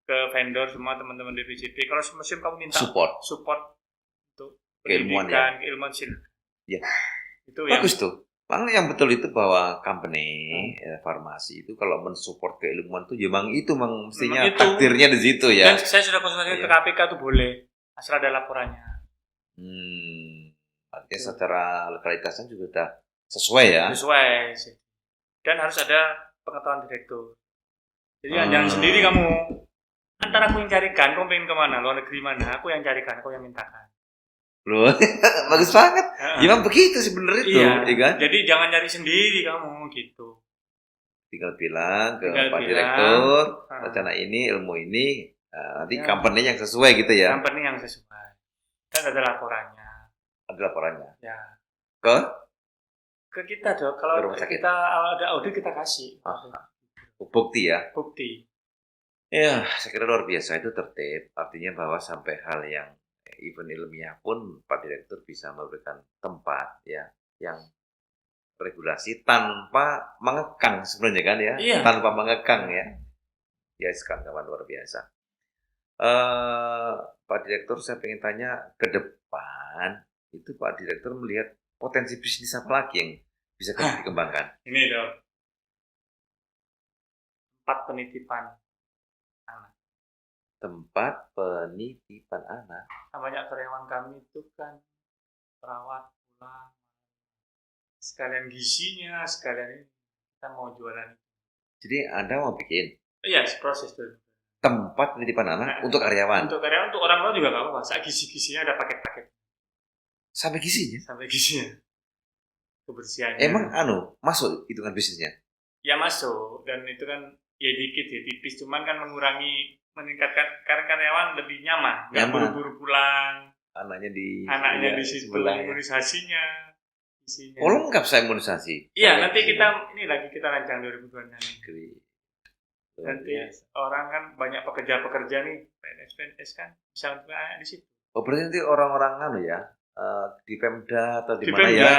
S2: Ke vendor semua teman-teman DPJP. Kalau simposium kamu minta support untuk pendidikan, keilmuan silakan.
S1: Ya.
S2: Itu
S1: bagus tuh. Bang, yang betul itu bahwa company farmasi itu kalau mensupport keilmuan tuh ya bang itu mestinya takdirnya di situ ya.
S2: Dan saya sudah konsultasi ke KPK tuh boleh asal ada laporannya.
S1: Artinya secara legalitasnya juga sudah sesuai ya.
S2: Sesuai sih. Dan harus ada pengetahuan direktur. Jadi jangan sendiri kamu. Antara aku yang carikan, kamu pengen kemana? Luar negeri mana? Aku yang carikan, aku yang mintakan.
S1: Loh, bagus banget. Ya, memang begitu sebenarnya itu,
S2: Iya.
S1: ya kan?
S2: Jadi jangan nyari sendiri kamu gitu.
S1: Tinggal bilang ke
S2: Tinggal
S1: Pak
S2: bilang,
S1: Direktur, rencana ini, ilmu ini, nanti company yang sesuai gitu ya.
S2: Company yang sesuai. Kan ada laporannya.
S1: Ada laporannya.
S2: Ya.
S1: Ke
S2: kita dok. Kalau
S1: rumah sakit.
S2: kita ada audit kita kasih.
S1: Bukti ya.
S2: Bukti.
S1: Ya, saya kira luar biasa itu tertib. Artinya bahwa sampai hal yang event ilmiah pun Pak Direktur bisa memberikan tempat ya yang regulasi tanpa mengekang sebenarnya kan ya.
S2: Iya.
S1: Tanpa mengekang ya. Ya, kawan-kawan luar biasa. Pak Direktur, saya ingin tanya ke depan itu Pak Direktur melihat potensi bisnis apa lagi yang bisa dikembangkan?
S2: Ini dok. Tempat penitipan anak.
S1: Tempat penitipan anak.
S2: Banyak karyawan kami itu kan perawat pulang. Sekalian gizinya, sekalian ini kita mau jualan.
S1: Jadi Anda mau bikin?
S2: Iya, proses tuh.
S1: Tempat penitipan anak untuk karyawan.
S2: Untuk karyawan, untuk orang tua juga nggak apa-apa. Saat gizi-gizinya ada paket-paket.
S1: Sampai gizinya?
S2: Sampai gizinya. Kebersihannya.
S1: Emang masuk hitungan bisnisnya?
S2: Ya masuk, dan itu kan ya dikit ya tipis, cuman kan meningkatkan karena karyawan lebih nyaman, nggak buru-buru pulang.
S1: Anaknya di
S2: situ, imunisasinya. Isinya.
S1: Oh, lengkap saya imunisasi.
S2: Iya, nanti kita rancang 2020
S1: Negeri.
S2: Nanti orang kan banyak pekerja nih, PNS kan bisa untuk anak di situ.
S1: Oh, berarti nanti orang-orang ya, di Pemda atau di mana ya?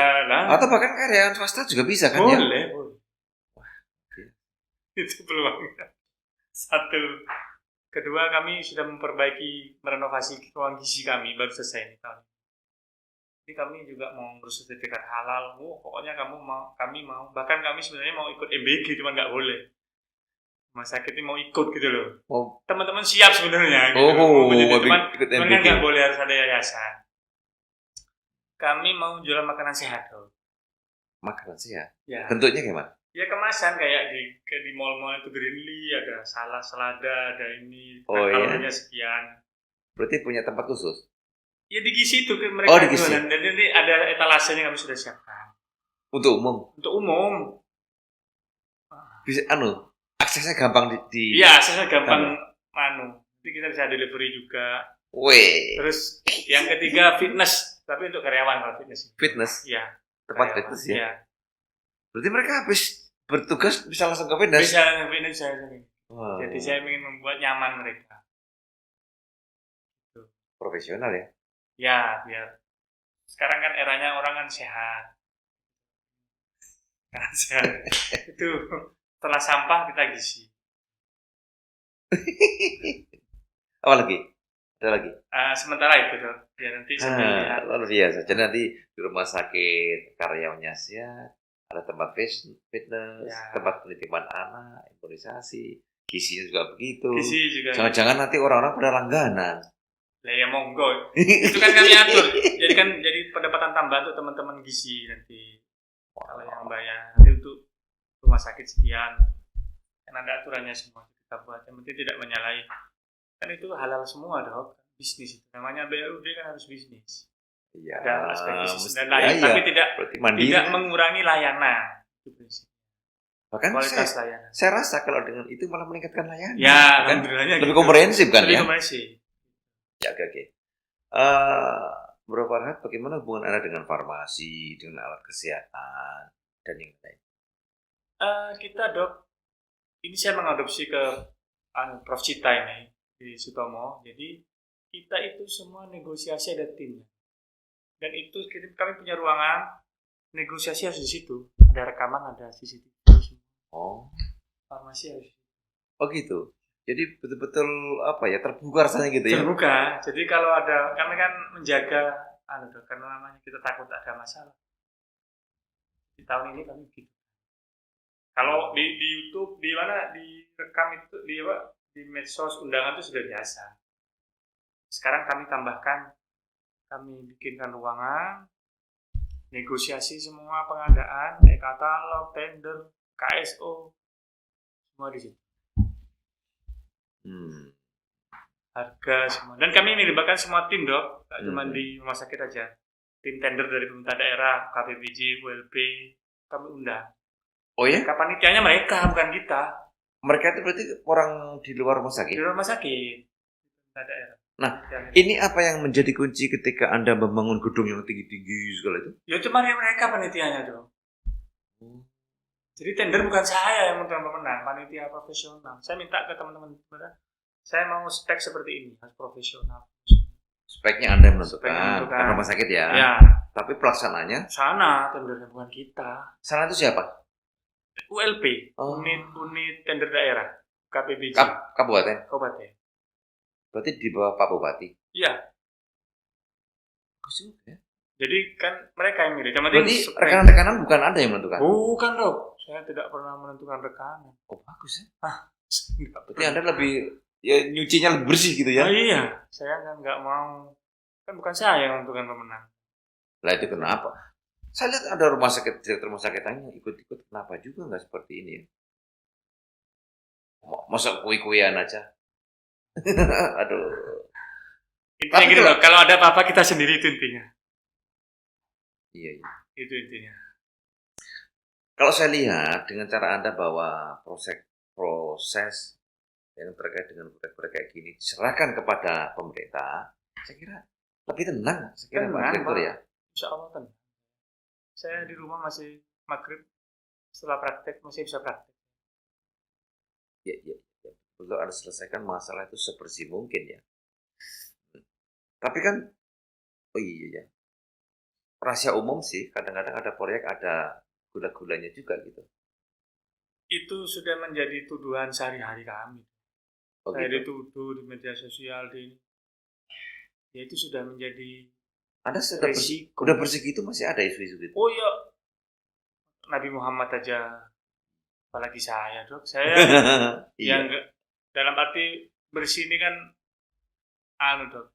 S1: Atau bahkan karyawan swasta juga bisa kan ya?
S2: Boleh. Wah, itu peluangnya. Satu. Kedua, kami sudah merenovasi ruang gizi kami, baru selesai ini tahun. Jadi kami juga mau ngurus sertifikat halal. Pokoknya kami mau. Bahkan kami sebenarnya mau ikut MBG, cuma nggak boleh. Rumah sakit ini mau ikut gitu loh. Teman-teman siap sebenarnya. Gitu. Cuman kan nggak boleh, harus ada yayasan. Kami mau jual makanan sehat loh.
S1: Makanan sehat?
S2: Ya.
S1: Bentuknya gimana?
S2: Ya kemasan kayak di mall-mall itu Greenly, ada selada, ada ini, kalorinya sekian.
S1: Berarti punya tempat khusus?
S2: Ya di gizi itu mereka jualan, dan ini ada etalasenya kami sudah siapkan.
S1: Untuk umum?
S2: Untuk umum.
S1: Bisa aksesnya gampang
S2: Iya, aksesnya gampang Nanti kita bisa delivery juga.
S1: Weh.
S2: Terus yang ketiga fitness, tapi untuk karyawan kalau fitness.
S1: Fitness?
S2: Iya.
S1: Tempat fitness ya?
S2: Iya.
S1: Berarti mereka habis bertugas bisa langsung ke fitness?
S2: Bisa fitness saya. Wow. Jadi saya ingin membuat nyaman mereka.
S1: Profesional ya?
S2: Ya, biar sekarang kan eranya orang kan sehat. Itu setelah sampah kita gizi.
S1: Apa lagi? Ada lagi?
S2: Sementara itu dong. Ya nanti sambil lihat.
S1: Luar biasa. Jadi nanti di rumah sakit karyawannya sehat, ada tempat fitness, tempat penitipan anak, imunisasi, gizinya juga begitu.
S2: Gizi juga.
S1: Jangan-jangan nanti orang-orang pada langganan.
S2: Lah ya monggo. Itu kan kami atur. Jadi pendapatan tambahan untuk teman-teman gizi nanti. Kalau yang bayar nanti untuk rumah sakit sekian. Kan ada aturannya semua kita buat. Yang penting tidak menyalahi. Kan itu halal semua dok. Bisnis itu namanya BUD kan harus bisnis.
S1: Iya.
S2: Ada aspek bisnis dan lain, tapi tidak mengurangi layanan. Itu prinsip.
S1: Bahkan
S2: kualitas layanan.
S1: Saya rasa kalau dengan itu malah meningkatkan layanan.
S2: Ya,
S1: kan?
S2: gitu.
S1: Lebih komprehensif kan
S2: lebih
S1: ya?
S2: Komprehensif.
S1: Ya, oke. Bro Farhad, bagaimana hubungan Anda dengan farmasi, dengan alat kesehatan, dan yang lain?
S2: Kita dok, ini saya mengadopsi ke Prof. Cita ini di Sutomo. Jadi kita itu semua negosiasi ada timnya. Dan itu kami punya ruangan negosiasi harus di situ. Ada rekaman, ada CCTV.
S1: Oh.
S2: Farmasi harus.
S1: Oh gitu. Jadi betul-betul terbuka rasanya gitu ya?
S2: Terbuka. Jadi kalau ada, kami kan menjaga, karena namanya kita takut ada masalah. Di tahun ini kami gitu. Kalau di YouTube, di mana direkam itu, di medsos undangan itu sudah biasa. Sekarang kami tambahkan, kami bikinkan ruangan, negosiasi semua pengadaan, katalog, tender, KSO, semua di situ. harga semua. Dan kami melibatkan semua tim dok, tak cuma
S1: Hmm.
S2: di rumah sakit aja. Tim tender dari pemerintah daerah, KPBJ, ULP, kami undang.
S1: Oh ya?
S2: Panitianya mereka, bukan kita.
S1: Mereka itu berarti orang di luar rumah
S2: Di
S1: sakit.
S2: rumah sakit, pemerintah daerah.
S1: Nah,
S2: Panitianya.
S1: ini apa yang menjadi kunci ketika Anda membangun gedung yang tinggi-tinggi segala itu?
S2: Ya cuma ya mereka panitianya dong. Jadi tender bukan saya yang menentukan pemenang, panitia profesional. Saya minta ke teman-teman, saya mau spek seperti ini, harus profesional.
S1: Speknya Anda yang menentukan,
S2: Speknya menentukan.
S1: kan rumah sakit ya.
S2: Ya,
S1: Tapi pelaksananya,
S2: sana tendernya bukan kita.
S1: sana itu siapa?
S2: ULP,
S1: Oh.
S2: unit tender daerah, KPBJ,
S1: Kabupaten.
S2: kabupaten.
S1: Berarti di bawah Pak Bupati.
S2: Iya,
S1: Bagus juga ya.
S2: jadi kan mereka yang milih. Yang penting
S1: Berarti
S2: spek.
S1: rekanan-rekanan bukan Anda yang menentukan.
S2: Bukan dok, saya tidak pernah menentukan rekanan.
S1: Oh bagus ya.
S2: Nggak
S1: Berarti
S2: pernah.
S1: Anda lebih ya nyucinya lebih bersih gitu ya.
S2: Oh iya, saya kan nggak mau, kan bukan saya yang menentukan pemenang.
S1: Lah itu kenapa? Saya lihat ada rumah sakit, direktur rumah sakit tanya ikut-ikut, kenapa juga nggak seperti ini ya? Masa kui-kuian aja? Aduh.
S2: Intinya
S1: Tapi
S2: gitu
S1: kalau-
S2: loh, kalau ada apa-apa kita sendiri itu intinya.
S1: Iya, iya.
S2: Itu intinya.
S1: Kalau saya lihat dengan cara Anda bahwa proses yang terkait dengan proyek-proyek kayak gini diserahkan kepada pemerintah, saya kira lebih tenang. Saya kira Pak
S2: Tenang,
S1: Direktur
S2: Pak.
S1: ya.
S2: Insya Allah kan. Saya di rumah masih maghrib, setelah praktek masih bisa praktek.
S1: Ya, ya, ya. Betul, harus selesaikan masalah itu sebersih mungkin ya. Tapi kan, oh iya ya, rahasia umum sih. Kadang-kadang ada proyek ada gula-gulanya juga gitu.
S2: Itu sudah menjadi tuduhan sehari-hari kami.
S1: Oh,
S2: Saya
S1: gitu.
S2: dituduh di media sosial di ini. Ya itu sudah menjadi
S1: Anda sudah
S2: resiko.
S1: udah bersih gitu masih ada isu-isu gitu.
S2: Oh iya, Nabi Muhammad aja, apalagi saya dok. Saya
S1: Iya.
S2: yang dalam arti bersih ini kan, dok,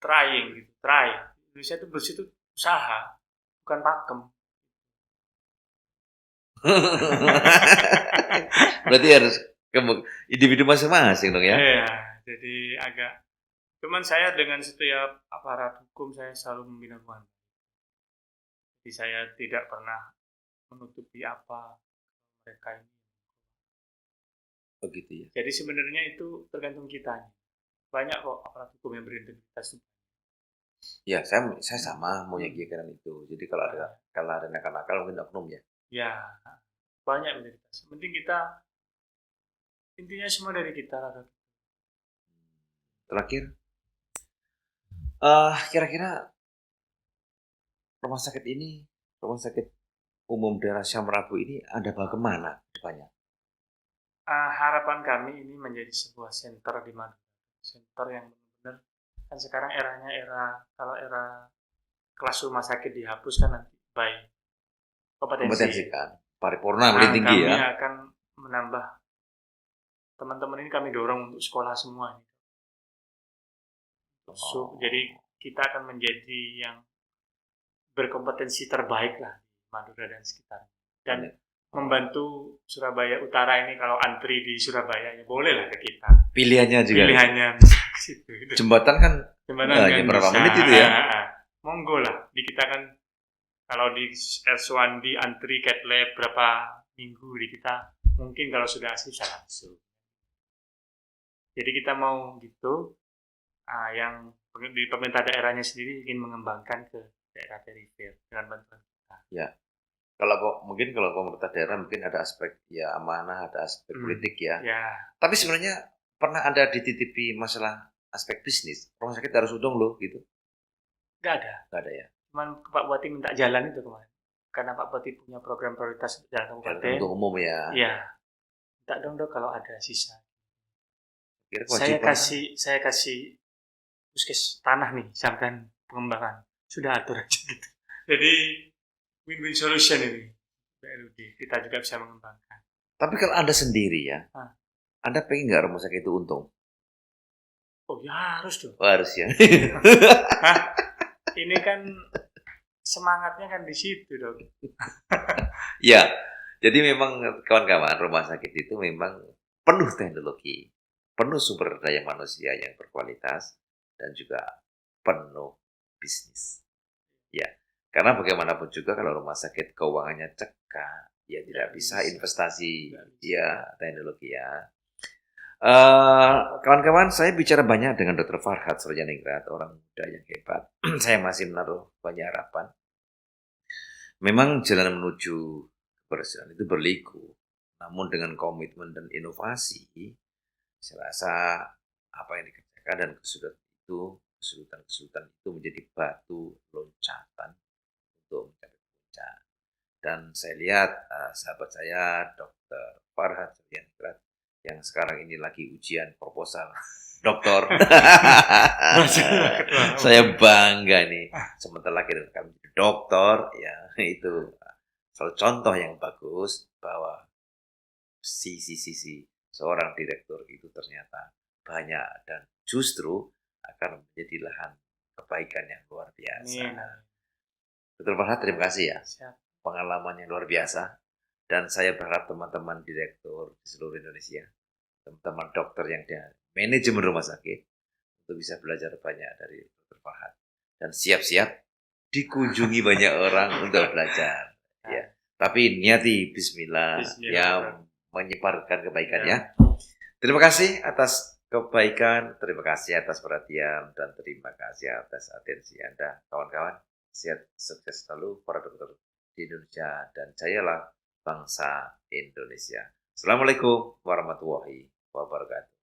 S2: trying gitu, try. Indonesia itu bersih itu usaha, bukan pakem.
S1: Berarti harus individu masing-masing dong ya.
S2: Iya, jadi agak. Cuman saya dengan setiap aparat hukum saya selalu membina hubungan. Jadi saya tidak pernah menutupi apa mereka ini.
S1: Begitu ya.
S2: Jadi sebenarnya itu tergantung kitanya. Banyak kok aparat hukum yang berintegritas.
S1: Ya, saya sama mau pikiran itu. Jadi kalau ada nakal-nakal mungkin oknum ya.
S2: Ya, banyak integritas. Penting kita, intinya semua dari kita lah.
S1: Terakhir, kira-kira rumah sakit umum daerah Syamrabu ini Anda bawa kemana depannya?
S2: Harapan kami ini menjadi sebuah center di mana center yang benar-benar kan sekarang kalau era kelas rumah sakit dihapus kan nanti by kompetensi
S1: Kan paripurna paling tinggi
S2: kami
S1: ya.
S2: akan menambah teman-teman ini kami dorong untuk sekolah semua ini. Jadi kita akan menjadi yang berkompetensi terbaik lah di Madura dan sekitar dan membantu Surabaya Utara ini kalau antri di Surabaya ya boleh lah ke kita.
S1: Pilihannya juga.
S2: Pilihannya bisa ke situ.
S1: Jembatan kan
S2: Jembatan kan
S1: berapa
S2: bisa.
S1: menit itu ya?
S2: Monggo lah. Di kita kan kalau di Erswandi antri cat lab berapa minggu di kita mungkin kalau sudah asli bisa langsung. Jadi kita mau gitu yang di pemerintah daerahnya sendiri ingin mengembangkan ke daerah perifer dengan bantuan kita.
S1: Ya. Kalau pemerintah daerah mungkin ada aspek ya amanah, ada aspek politik ya.
S2: Ya.
S1: Tapi sebenarnya pernah Anda dititipi masalah aspek bisnis? Rumah sakit harus untung loh gitu?
S2: Nggak ada.
S1: Nggak ada ya?
S2: Cuman Pak Bupati minta jalan itu kemarin. Karena Pak Bupati punya program prioritas jalan kabupaten.
S1: Untuk umum ya?
S2: Iya. Minta dong kalau ada sisa.
S1: Kira
S2: Saya kasih puskes tanah nih, sampai pengembangan. Sudah atur aja gitu. Jadi win-win solution ini. BLUD. Kita juga bisa mengembangkan.
S1: Tapi kalau Anda sendiri ya, Anda pengen nggak rumah sakit itu untung?
S2: Oh ya harus dong.
S1: Oh, harus ya.
S2: Ini kan semangatnya kan di situ dong.
S1: Ya, jadi memang kawan-kawan rumah sakit itu memang penuh teknologi. penuh sumber daya manusia yang berkualitas dan juga penuh bisnis. Ya, karena bagaimanapun juga kalau rumah sakit keuangannya cekak, ya tidak bisa investasi ya teknologi ya. Kawan-kawan, saya bicara banyak dengan Dr. Farhad Suryaningrat, orang muda yang hebat. Saya masih menaruh banyak harapan. Memang jalan menuju keberhasilan itu berliku, namun dengan komitmen dan inovasi, saya rasa apa yang dikerjakan dan kesulitan-kesulitan itu menjadi batu loncatan untuk mencapai puncak. Dan saya lihat sahabat saya Dr. Farhad Suryaningrat yang sekarang ini lagi ujian proposal doktor. Saya bangga nih. Sebentar lagi kami doktor, ya itu salah contoh yang bagus bahwa sisi-sisi seorang direktur itu ternyata banyak dan justru akan menjadi lahan kebaikan yang luar biasa. Betul Farhad, terima kasih ya. Pengalaman yang luar biasa. Dan saya berharap teman-teman direktur di seluruh Indonesia, teman-teman dokter yang di manajemen rumah sakit, untuk bisa belajar banyak dari Dr. Farhad. Dan siap-siap dikunjungi banyak orang untuk belajar. Ya. Tapi niati bismillah, yang menyebarkan kebaikan ya. Terima kasih atas kebaikan, terima kasih atas perhatian, dan terima kasih atas atensi Anda, kawan-kawan. Sehat, sukses selalu para dokter di Indonesia, dan jayalah bangsa Indonesia. Assalamualaikum warahmatullahi wabarakatuh.